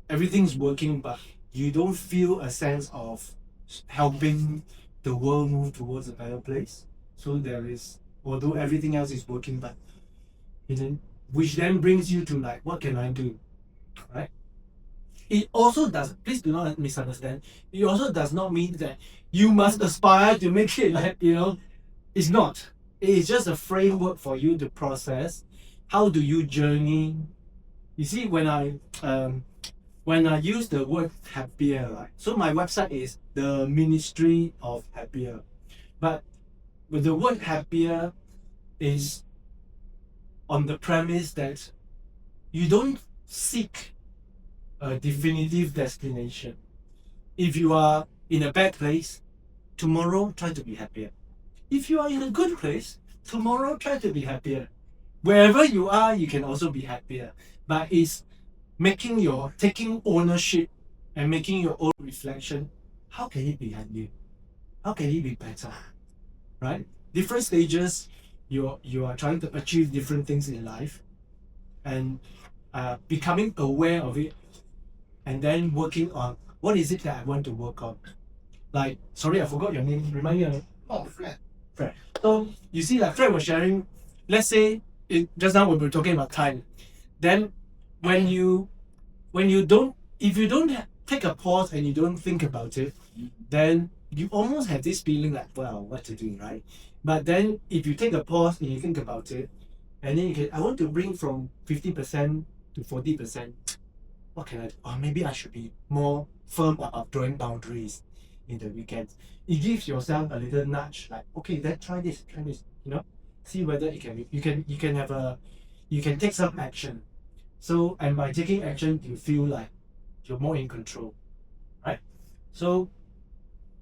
everything's working but you don't feel a sense of helping the world move towards a better place? So there is, although everything else is working, but which then brings you to like, what can I do, right? it also does, please do not misunderstand, it also does not mean that you must aspire to make it like, it's not. It is just a framework for you to process. How do you journey? You see, when I use the word happier, right? So my website is the Ministry of Happier. But with the word happier is on the premise that you don't seek a definitive destination. If you are in a bad place, tomorrow try to be happier. If you are in a good place, tomorrow try to be happier. Wherever you are, you can also be happier. But it's taking ownership and making your own reflection. How can it be happier? How can it be better? Right? Different stages, you are trying to achieve different things in life, and becoming aware of it, and then working on what is it that I want to work on. Like, sorry, I forgot your name. Remind me. Oh, Fred. Fred. So you see, like Fred was sharing. Let's say just now when we were talking about time, then if you don't take a pause and you don't think about it, then you almost have this feeling like, well, what to do, right? But then if you take a pause and you think about it, and then I want to bring from 50% to 40%. What can I do? Or maybe I should be more firm about drawing boundaries in the weekends. It gives yourself a little nudge, like, okay, then try this, see whether you can take some action. So, and by taking action, you feel like you're more in control, right? So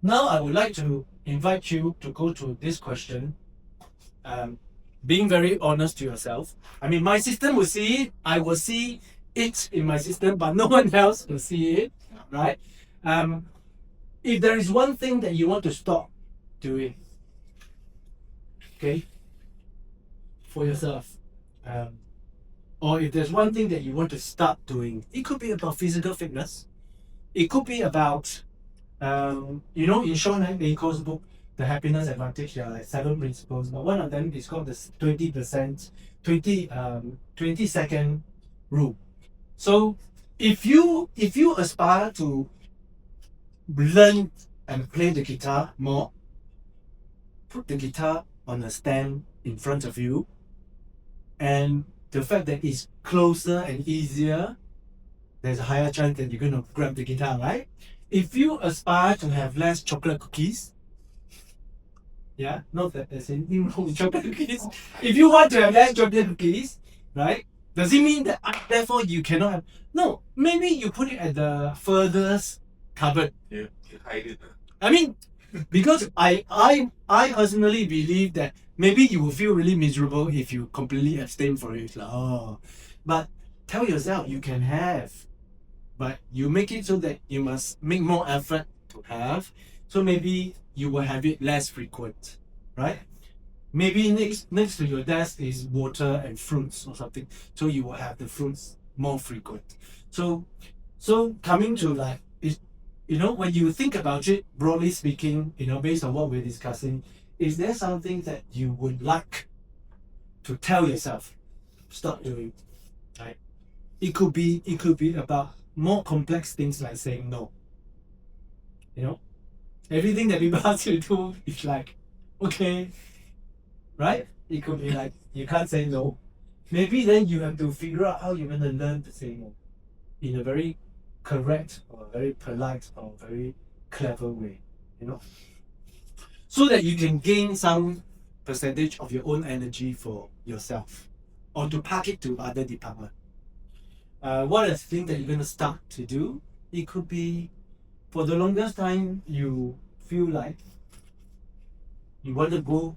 now I would like to invite you to go to this question, being very honest to yourself. I mean, my system will see it, I will see it in my system, but no one else will see it, right? If there is one thing that you want to stop doing, okay, for yourself, or if there's one thing that you want to start doing, it could be about physical fitness, it could be about, in Sean Aiko's book, The Happiness Advantage, there are like 7 principles, but one of them is called the 20-second rule. So if you aspire to learn and play the guitar more, put the guitar on a stand in front of you, and the fact that it's closer and easier, there's a higher chance that you're going to grab the guitar, right? If you aspire to have less chocolate cookies, not that there's anything wrong with chocolate cookies. If you want to have less chocolate cookies, right? Does it mean that therefore you cannot have? No, maybe you put it at the furthest cupboard. Yeah, you hide it. I mean, because I personally believe that maybe you will feel really miserable if you completely abstain from it. Like, but tell yourself you can have, but you make it so that you must make more effort to have. So maybe you will have it less frequent, right? Maybe next to your desk is water and fruits or something, so you will have the fruits more frequent. So coming to like, when you think about it, broadly speaking, based on what we're discussing, is there something that you would like to tell yourself stop doing, right? It could be about more complex things like saying no. Everything that people ask you to do is like, okay, right? It could be like, you can't say no. Maybe then you have to figure out how you're going to learn to say no in a very correct or very polite or very clever way, so that you can gain some percentage of your own energy for yourself, or to park it to other department. What are the things that you're going to start to do? It could be, for the longest time, you feel like you want to go,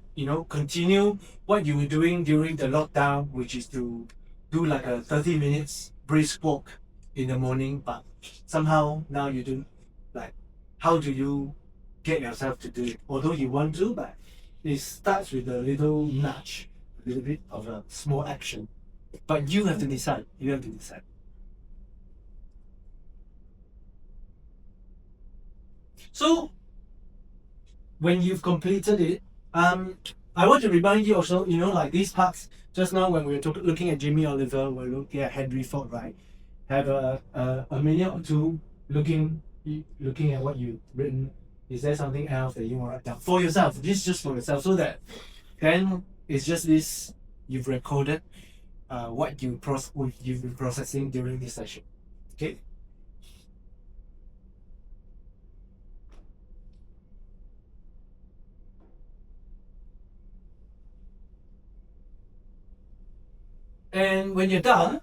continue what you were doing during the lockdown, which is to do like a 30 minutes brisk walk in the morning, but somehow now you don't. Like, how do you get yourself to do it? Although you want to, but it starts with a little nudge, a little bit of a small action. But you have to decide. So when you've completed it, I want to remind you also, like these parts, just now when we were looking at Jamie Oliver, we're looking at Henry Ford, right? have a minute or two looking at what you've written. Is there something else that you want to write down for yourself? This is just for yourself, so that then it's just this you've recorded what you've been processing during this session. Okay. And when you're done,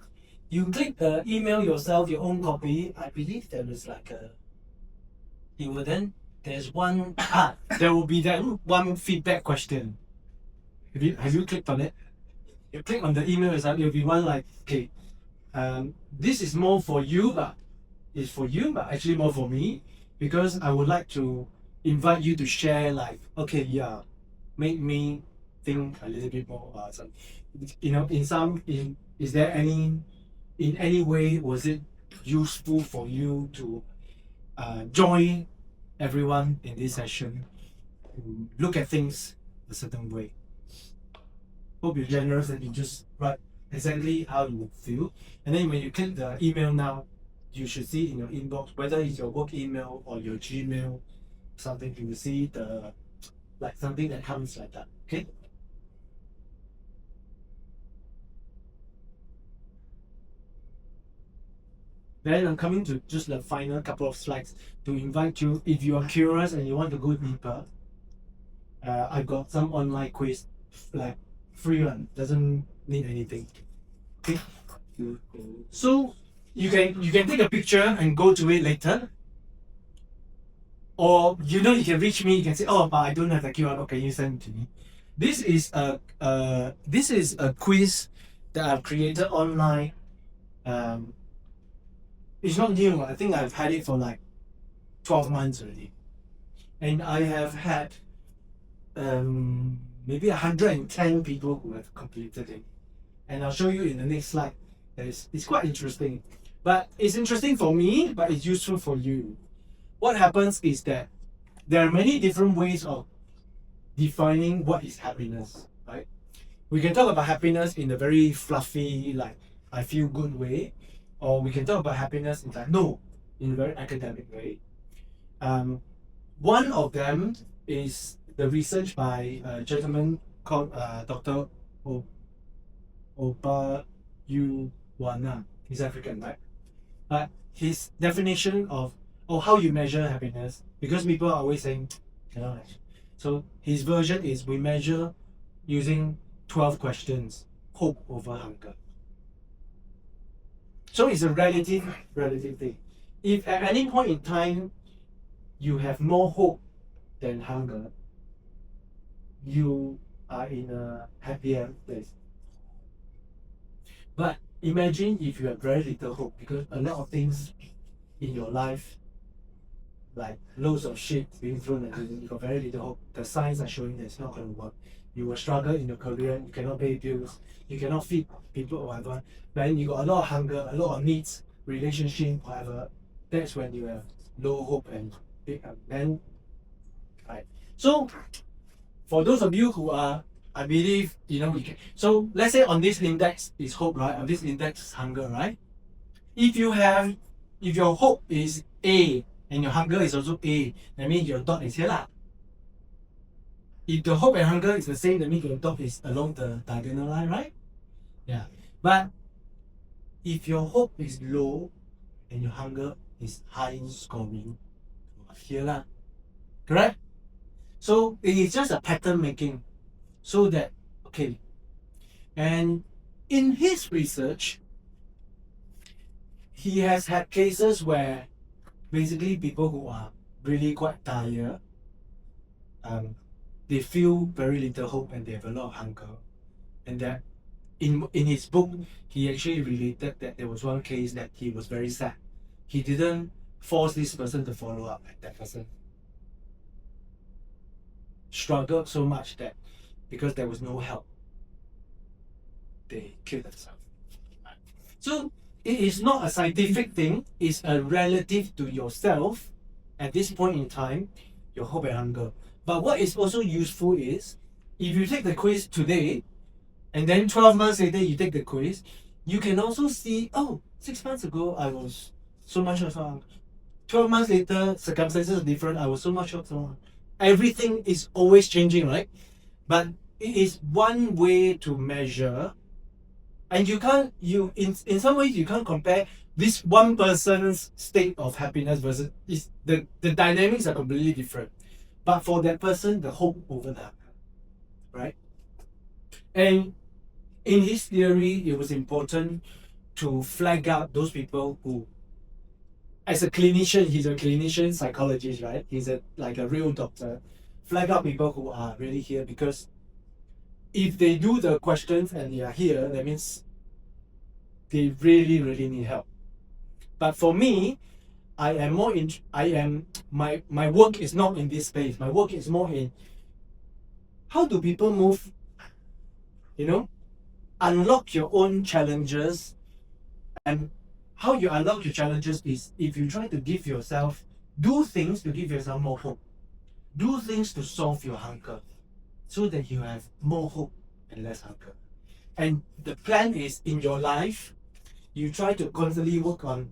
you click email yourself your own copy. I believe there is like a. You will then there's one there will be that one feedback question. Have you clicked on it? You click on the email yourself. It'll be one like, okay, this is more for you, but it's for you, but actually more for me, because I would like to invite you to share, like, okay, yeah, make me think a little bit more about something. You know, is there any, in any way, was it useful for you to join everyone in this session to look at things a certain way? Hope you're generous and you just write exactly how you would feel. And then when you click the email now, you should see in your inbox, whether it's your work email or your Gmail, something, you will see the like something that comes like that. Okay. Then I'm coming to just the final couple of slides to invite you, if you are curious and you want to go deeper, I've got some online quiz, like free one, doesn't need anything. Okay. So you can take a picture and go to it later. Or you can reach me, you can say, oh, but I don't have the QR code, can you send it to me? This is a quiz that I've created online. It's not new. I think I've had it for like 12 months already. And I have had maybe 110 people who have completed it. And I'll show you in the next slide. It's quite interesting. But it's interesting for me, but it's useful for you. What happens is that there are many different ways of defining what is happiness, right? We can talk about happiness in a very fluffy, like, I feel good way. Or we can talk about happiness in a very academic way. One of them is the research by a gentleman called Dr. Oba Yuwana. He's African, right? But his definition of how you measure happiness, because people are always saying, so his version is we measure using 12 questions, hope over hunger. So it's a relative thing. If at any point in time you have more hope than hunger, you are in a happier place. But imagine if you have very little hope, because a lot of things in your life, like loads of shit being thrown at you, you got very little hope. The signs are showing that it's not going to work. You will struggle in your career, you cannot pay bills, you cannot feed people or whatever. Then you got a lot of hunger, a lot of needs, relationship, whatever. That's when you have low hope and big then, right? So for those of you who are, I believe, you can. So let's say on this index is hope, right? On this index is hunger, right? If your hope is A and your hunger is also A, that means your dot is here lah. If the hope and hunger is the same, that means your dot is along the diagonal line, right? Yeah. But if your hope is low and your hunger is high scoring, here lah. Correct? So it is just a pattern making. So that, okay. And in his research, he has had cases where basically people who are really quite tired, they feel very little hope and they have a lot of hunger. And that in his book, he actually related that there was one case that he was very sad. He didn't force this person to follow up, and that person struggled so much that because there was no help, they killed themselves. So it is not a scientific thing, it's a relative to yourself at this point in time, your hope and hunger. But what is also useful is, if you take the quiz today, and then 12 months later you take the quiz, you can also see, oh, 6 months ago I was so much of a 12 months later, circumstances are different. I was so much of a everything is always changing, right? But it is one way to measure, and you can't in some ways you can't compare this one person's state of happiness versus is the dynamics are completely different. But for that person, the hope over that, right? And in his theory, it was important to flag out those people who, as a clinician, he's a clinician psychologist, right? He's like a real doctor. Flag out people who are really here, because if they do the questions and they are here, that means they really, really need help. But for me, my work is not in this space. My work is more in how do people move, unlock your own challenges. And how you unlock your challenges is if you try to do things to give yourself more hope. Do things to solve your hunger so that you have more hope and less hunger. And the plan is in your life, you try to constantly work on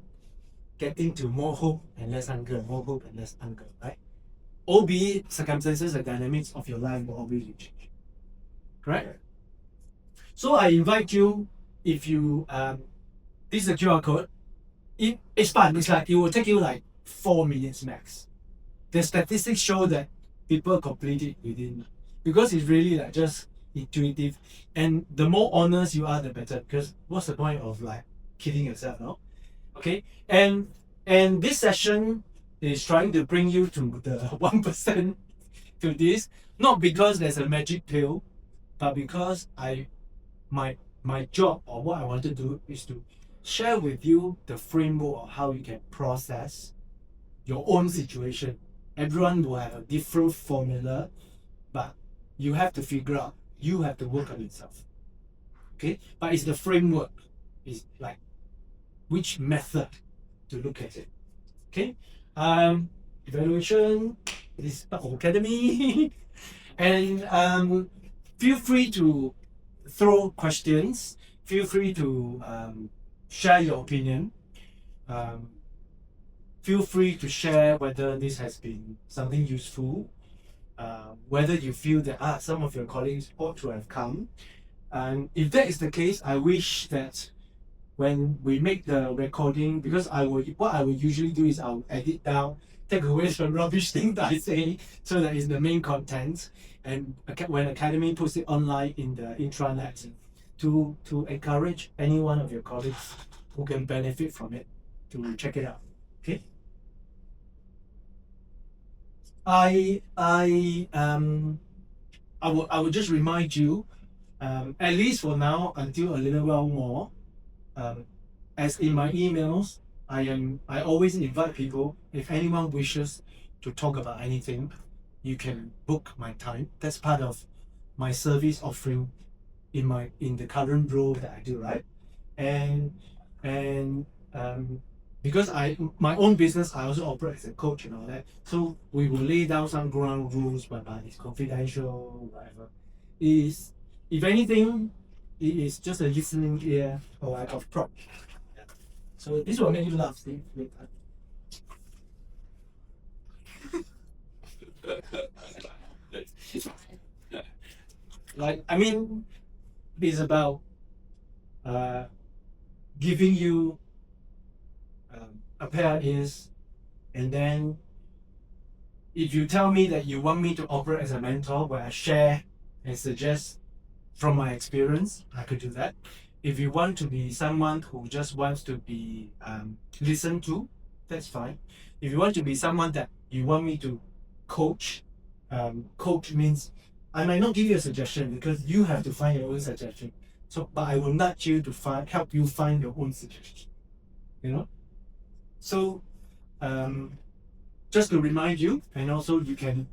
getting to more hope and less hunger, more hope and less hunger, right? Albeit circumstances and dynamics of your life will always change. Correct? So I invite you, if you this is a QR code. It's fun. It's like it will take you like 4 minutes max. The statistics show that people complete it within, because it's really like just intuitive, and the more honest you are, the better. Because what's the point of like kidding yourself, no? Okay, and this session is trying to bring you to the 1% to this, not because there's a magic pill, but because my job or what I want to do is to share with you the framework of how you can process your own situation. Everyone will have a different formula, but you have to figure out, you have to work on yourself. Okay, but it's the framework, it's like which method to look at it. Okay, evaluation, it is part of academy. And feel free to throw questions, feel free to share your opinion. Feel free to share whether this has been something useful, whether you feel that some of your colleagues ought to have come. And if that is the case, I wish that when we make the recording, because what I will usually do is I'll edit down, take away some rubbish thing that I say, so that it's the main content. And when Academy puts it online in the intranet, to encourage any one of your colleagues who can benefit from it to check it out. Okay. I would just remind you, at least for now, until a little while more, as in my emails, I always invite people, if anyone wishes to talk about anything, you can book my time. That's part of my service offering in the current role that I do, right? And because my own business, I also operate as a coach and all that. So we will lay down some ground rules, whereby it's confidential, whatever. If anything, it is just a listening ear or like of prop. Yeah. So this will make you laugh, Steve. Like, I mean, it's about giving you a pair of ears, and then if you tell me that you want me to operate as a mentor where I share and suggest from my experience, I could do that. If you want to be someone who just wants to be listened to, that's fine. If you want to be someone that you want me to coach, coach means I might not give you a suggestion because you have to find your own suggestion. So, but I will nudge you to help you find your own suggestion. So, just to remind you, and also you can,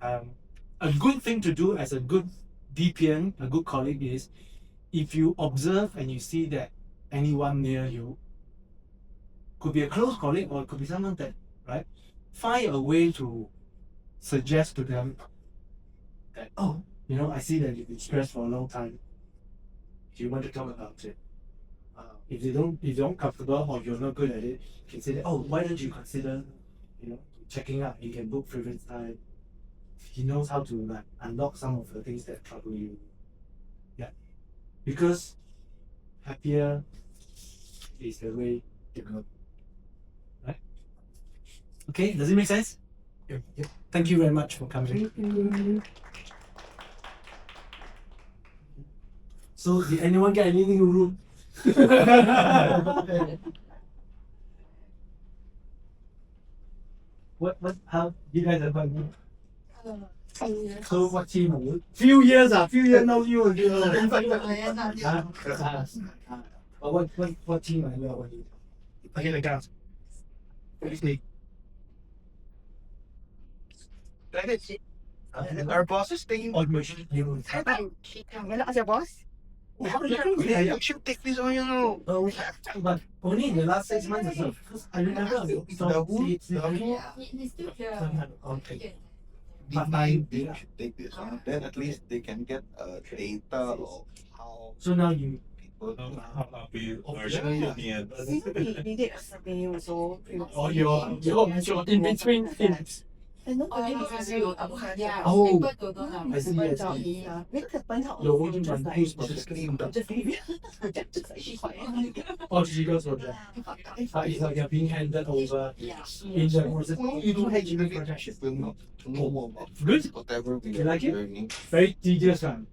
a good thing to do as a good DPN, a good colleague, is if you observe and you see that anyone near you, could be a close colleague or it could be someone that, right, find a way to suggest to them that, I see that you've been stressed for a long time. Do you want to talk about it? if you're not comfortable or you're not good at it, you can say that, oh, why don't you consider, checking out? You can book preference time. He knows how to like unlock some of the things that trouble you. Yeah, because happier is the way to go. Right? Okay, does it make sense? Yep. Thank you very much for coming. So, did anyone get anything rude? How you guys have fun? So, what team are you? Few years now you will do. What team are you? Okay, the guys. Our boss is taking. Oh, you. Ask your boss. Yeah, you should take this on, But only in the last 6 months or so. Because I remember He's still here. Okay. They should take this on. Then at least they can get data of how So now you. people. Happy Oh, version yeah. We did a survey also. Or you're in between things. Because you yeah, Oh, people don't have I see, open I job see. yeah. Make the burn out You're also working just on like who's just project? just like she's quiet. Or Jigo's project. It's like you're being handed over Yeah. in the process. You do HDB project will not know more about Good. whatever we You are like it? learning. Very tedious one.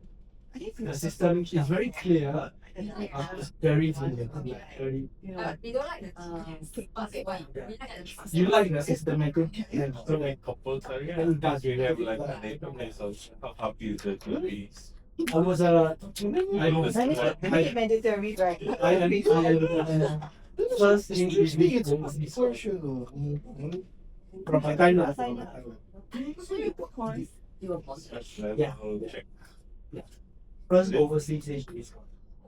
I think The system is very clear. It's very clear. Very. We don't like the basket one. We like the You like the systematic? So like couple career, and does you have like a database of how happy is it to be? I was Make it mandatory, right? I first English week For sure. from my time lah. So you put coins, you will boss. Yeah. First overseas English.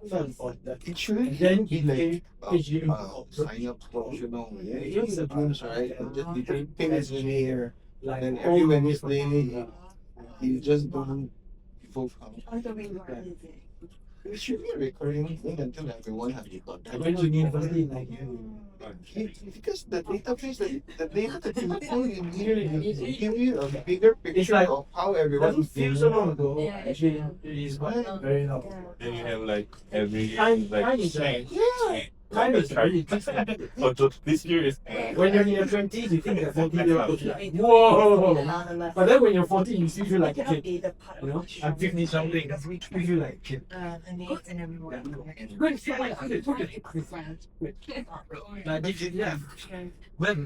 First on that. It shouldn't And then be he like HU. sign up for use the rooms, right? And just the thing is here. Like And every Wednesday you just don't people come. On the way right. It should be a recurring thing until everyone has the contact. I went to university in like Because the database, the data that you pull in here give you a bigger picture like- of how it everyone doesn't feel so long ago. Yeah. Actually, it is quite very long. Then you have like every Time like is change. time is really So just this year is when you're in your 20s, you think that 40 year old like, whoa! But then when you're 40, you still feel like a kid. You know, I'm 50 something. You feel like a kid. And everyone. Good, Like this is yeah. But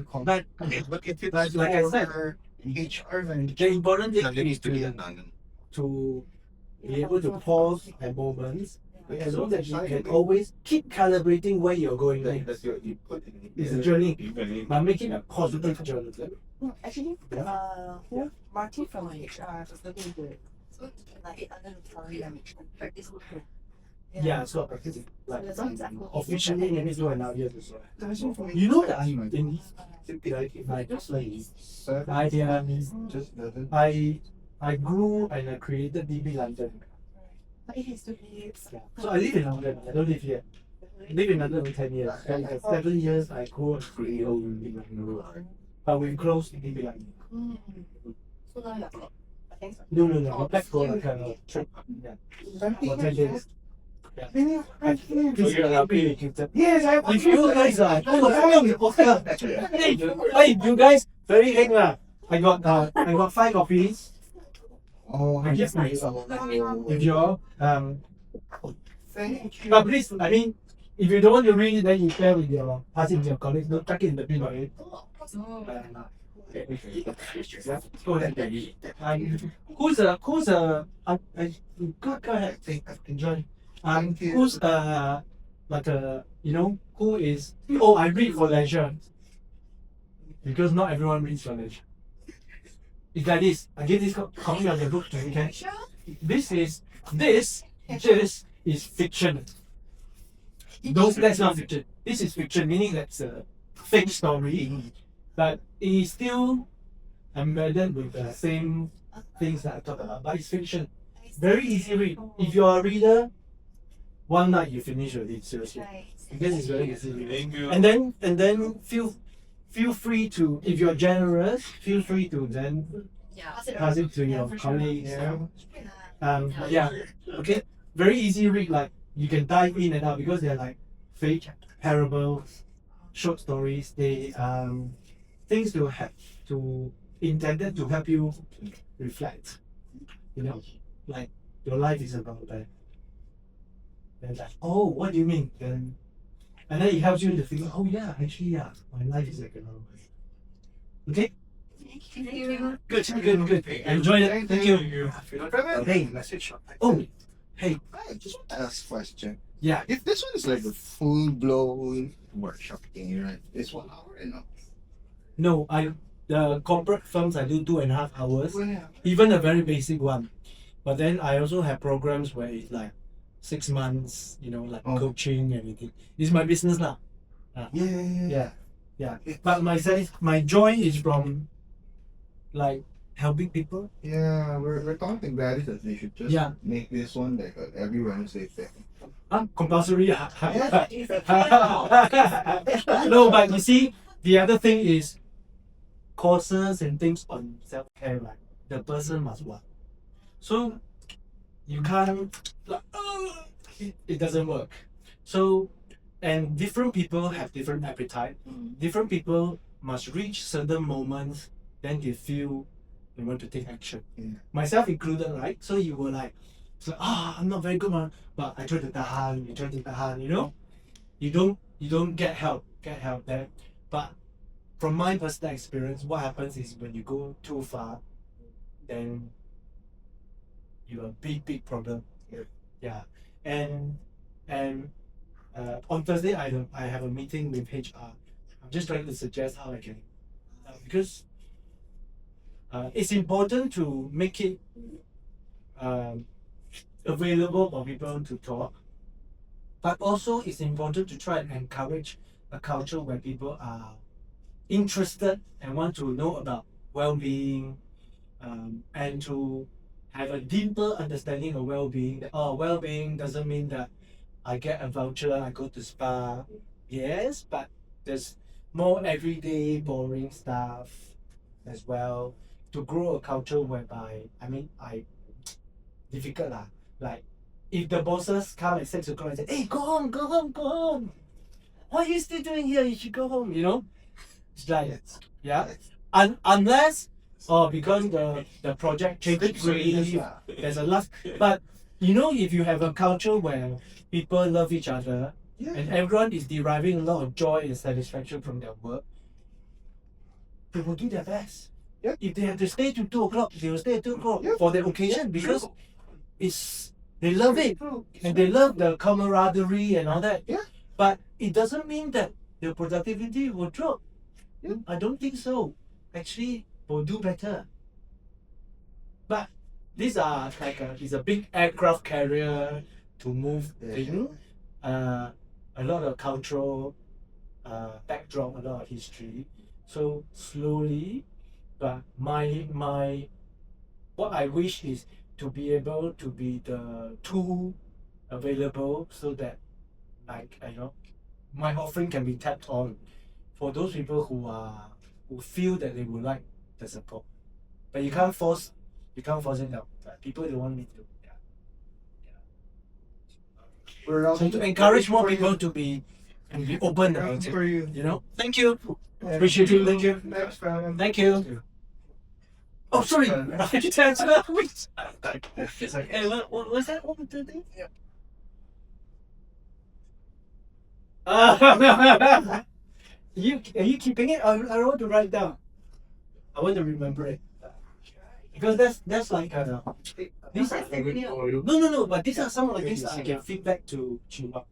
if it's But like I said, for HR, then the important thing there needs is to be a to none. be able to pause at moments and know that you can always keep calibrating where you're going. Like Like, that's what you put in. it's a journey, even but make it a positive journey. Actually, Marty from HR was looking good. So like under the salary practice. Yeah, so practice it. Like That's why officially, maybe 2.5 years or so. You know that I'm in my place. Just doesn't. I grew and I created DB London. But it has to be. Yeah. So I live in London. I don't live here. I live in London for 10 years. Then for 7 years, I grew and created DB London. But we closed DB London. So now you're No. I'm back for like a trip. Yeah. For 10 days. Yeah. Please be happy. Yes, if you guys are hey, you guys very heng lah. I got 5 copies. Oh, I guess myself. If you're thank you. but please, I mean, if you don't want to read it, then you share with your pass it to your colleagues. Don't tuck it in the bin, okay? Go ahead. Who's go ahead. Enjoy. Who's like who is? Oh, I read for leisure. Because not everyone reads for leisure. It's like this. I give this copy of the book to you. Okay? This is fiction. That's not fiction. This is fiction, meaning that's a fake story, but it is still embedded with the same things that I talked about. But it's fiction. Very easy read. If you're a reader, one night you finish already. Seriously. Because it's very easy. Thank you. And then feel free to, if you're generous, feel free to then pass it to your colleagues. Yeah. Okay. Very easy read. Like you can dive in and out because they're like fake parables, short stories. They things to have to intended to help you reflect. You know, like your life is about that. Then like, oh, what do you mean? Then and then it helps you to think, oh yeah, actually yeah, my life is like a novel. Okay? Good. Enjoy it. Thank you. Hey, message. Oh, hey, I just want to ask a question. yeah. If this one is like a full blown workshop thing, right? It's 1 hour, you know. No, the corporate firms I do 2.5 hours, even a very basic one. But then I also have programs where it's like 6 months, you know, like coaching and everything. It's my business lah. Yeah. But my joy is from like helping people. Yeah, we're talking about it that they should just Yeah. make this one like every Wednesday thing. Compulsory. No, but you see, the other thing is courses and things on self-care, right? The person must want. So you can't like, it doesn't work. So and different people have different appetite. Different people must reach certain moments, then they feel they want to take action. Myself included, right? So you were like, I'm not very good, man, but I try to tahan, you know? You don't get help there. But from my personal experience, what happens is when you go too far, then you have a big problem. Yeah. And on Thursday I have a meeting with HR. I'm just trying to suggest how I can because it's important to make it available for people to talk, but also it's important to try and encourage a culture where people are interested and want to know about well-being, and to have a deeper understanding of well-being. That well-being doesn't mean that I get a voucher, I go to spa. Yes, but there's more everyday boring stuff as well. To grow a culture whereby difficult lah. Like if the bosses come at 6 o'clock and say, hey, go home. What are you still doing here? You should go home, you know? It's like unless because the project changed really, there's a lot. But you know, if you have a culture where people love each other and everyone is deriving a lot of joy and satisfaction from their work, they will do their best. If they have to stay to 2 o'clock, they will stay at 2 o'clock for the occasion because they love it and they love the camaraderie and all that. But it doesn't mean that their productivity will drop. I don't think so. Actually, will do better. But these are it's a big aircraft carrier to move thing. A lot of cultural backdrop, a lot of history. So slowly, but my what I wish is to be able to be the tool available so that my offering can be tapped on for those people who feel that they would like the support. But you can't force it down. People don't want me to. So to encourage more people to be open about it. You know? Thank you. Appreciate it. Thank you. Thank you. Oh, sorry. I just answered that. Hey, what was that? What was the thing? Are you keeping it? I want to write down. I want to remember it. Because that's like these are no, but these are some of the things that I can feedback to Chima.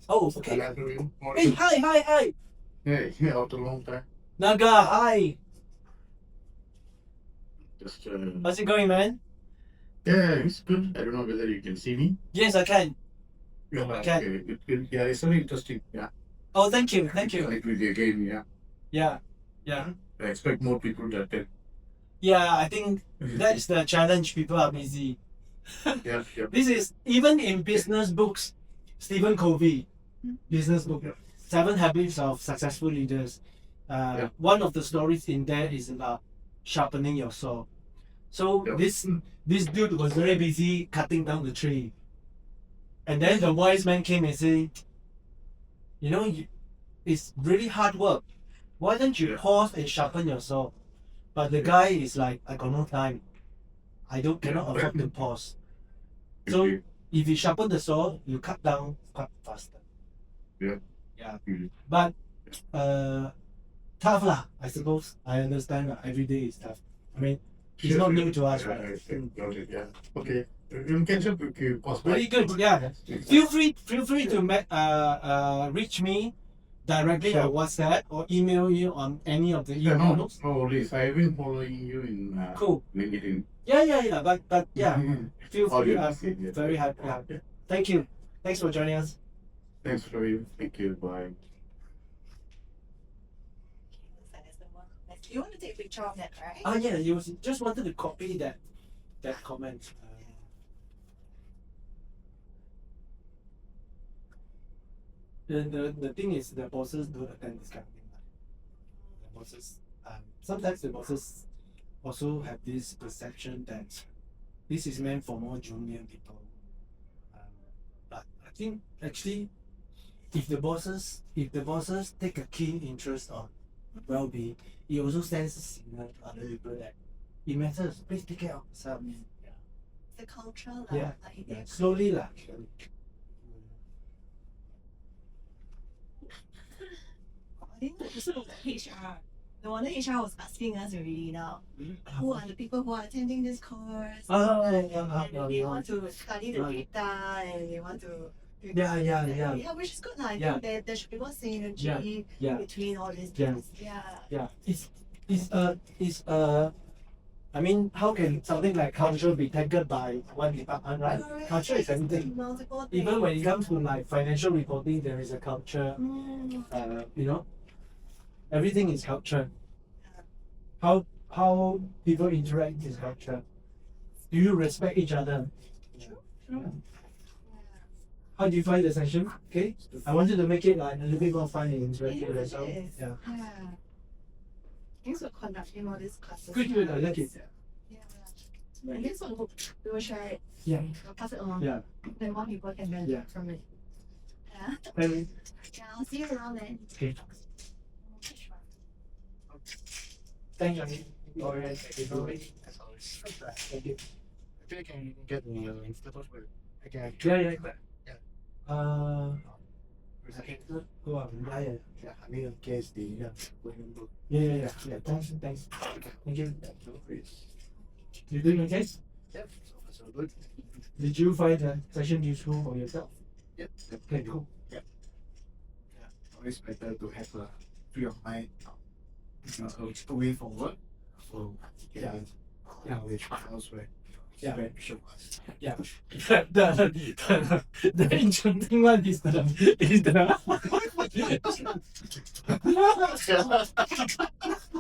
Oh, okay. Hey, hi. Hey, after a long time. Naga, hi. Just How's it going, man? yeah, it's good. I don't know whether you can see me. Yes, I can. Yeah, Okay. good. Yeah, it's very interesting. Yeah. Oh, thank you. Connect with you again. Yeah. Yeah. I expect more people to attend. Yeah, I think that's the challenge. People are busy. Yeah. This is even in business books. Stephen Covey, business book, 7 Habits of Successful Leaders. Yeah. One of the stories in there is about sharpening your saw. So Yeah. this dude was very busy cutting down the tree, and then the wise man came and said, "You know, it's really hard work. Why don't you pause and sharpen your saw?" But the guy is like, "I got no time. I cannot afford to pause." So if you sharpen the saw, you cut down quite faster. Yeah. Yeah. Mhm. But tough lah, I suppose. I understand that every day is tough. I mean, it's not new to us, right? Got it, yeah. Okay. You can just pause. Very good. Yeah. Feel free to reach me directly Sure. on WhatsApp or email you on any of the Yeah, no, emails. no worries. I've been following you in Cool. LinkedIn. Yeah. But yeah, Mhm. feel free. Audience, yeah. Very happy. Yeah. Thank you. Thanks for joining us. Thanks, Ravi. Thank you. Bye. You want to take a picture of that, right? Ah, yeah. You just wanted to copy that comment. The thing is, the bosses don't attend this kind of thing. The bosses, sometimes the bosses also have this perception that this is meant for more junior people. But I think actually, if the bosses take a keen interest on well-being, it also sends a signal to other people that it matters. Please take care of yourself. The culture, Yeah. like Yeah. Slowly lah. I think also HR. No wonder HR was asking us already now. Who are the people who are attending this course? And they want to study the data and they want to. Yeah. Yeah, which is good. I Yeah. think there should be more synergy Yeah. between all these Yeah. things. Yeah. Yeah, it's I mean, how can something like culture be tackled by one department, right? Correct. Culture is everything. Multiple Even when it things. comes to like financial reporting, there is a culture. You know, everything is culture. How people interact is culture. Do you respect each other? True. How do you find the session? Okay, I wanted to make it like a little bit more fun and interactive as well. Yes. Yeah. Thanks for conducting all these classes. Good. I like it. Yeah. And this one, we will share it. Yeah. We'll pass it along. Yeah. Then more people can benefit Yeah. from it. Yeah. And Yeah, I'll see you around then. okay. Thank you. Alright. Thank you. Maybe I can get the Insta post where I can. Yeah. Okay. Go on. Yeah. Yeah, I mean, in case the women book. Yeah. Thanks. Thank you. No worries. You doing okay? Yep. So good. Did you find the session useful for yourself? Yep. Okay, cool. Always better to have a free of mind. Away from work. So Yeah. which elsewhere. Yeah. Very sure was. Yeah. The interesting one is the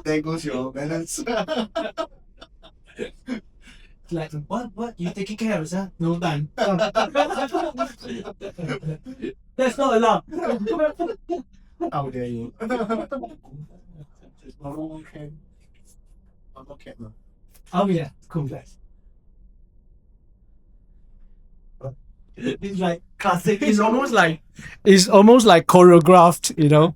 There goes your balance. like what you taking care of yourself? No time. That's not allowed. How dare you? Just one more can. One more can. Oh yeah, cool guys. It's like classic. It's almost like choreographed, you know.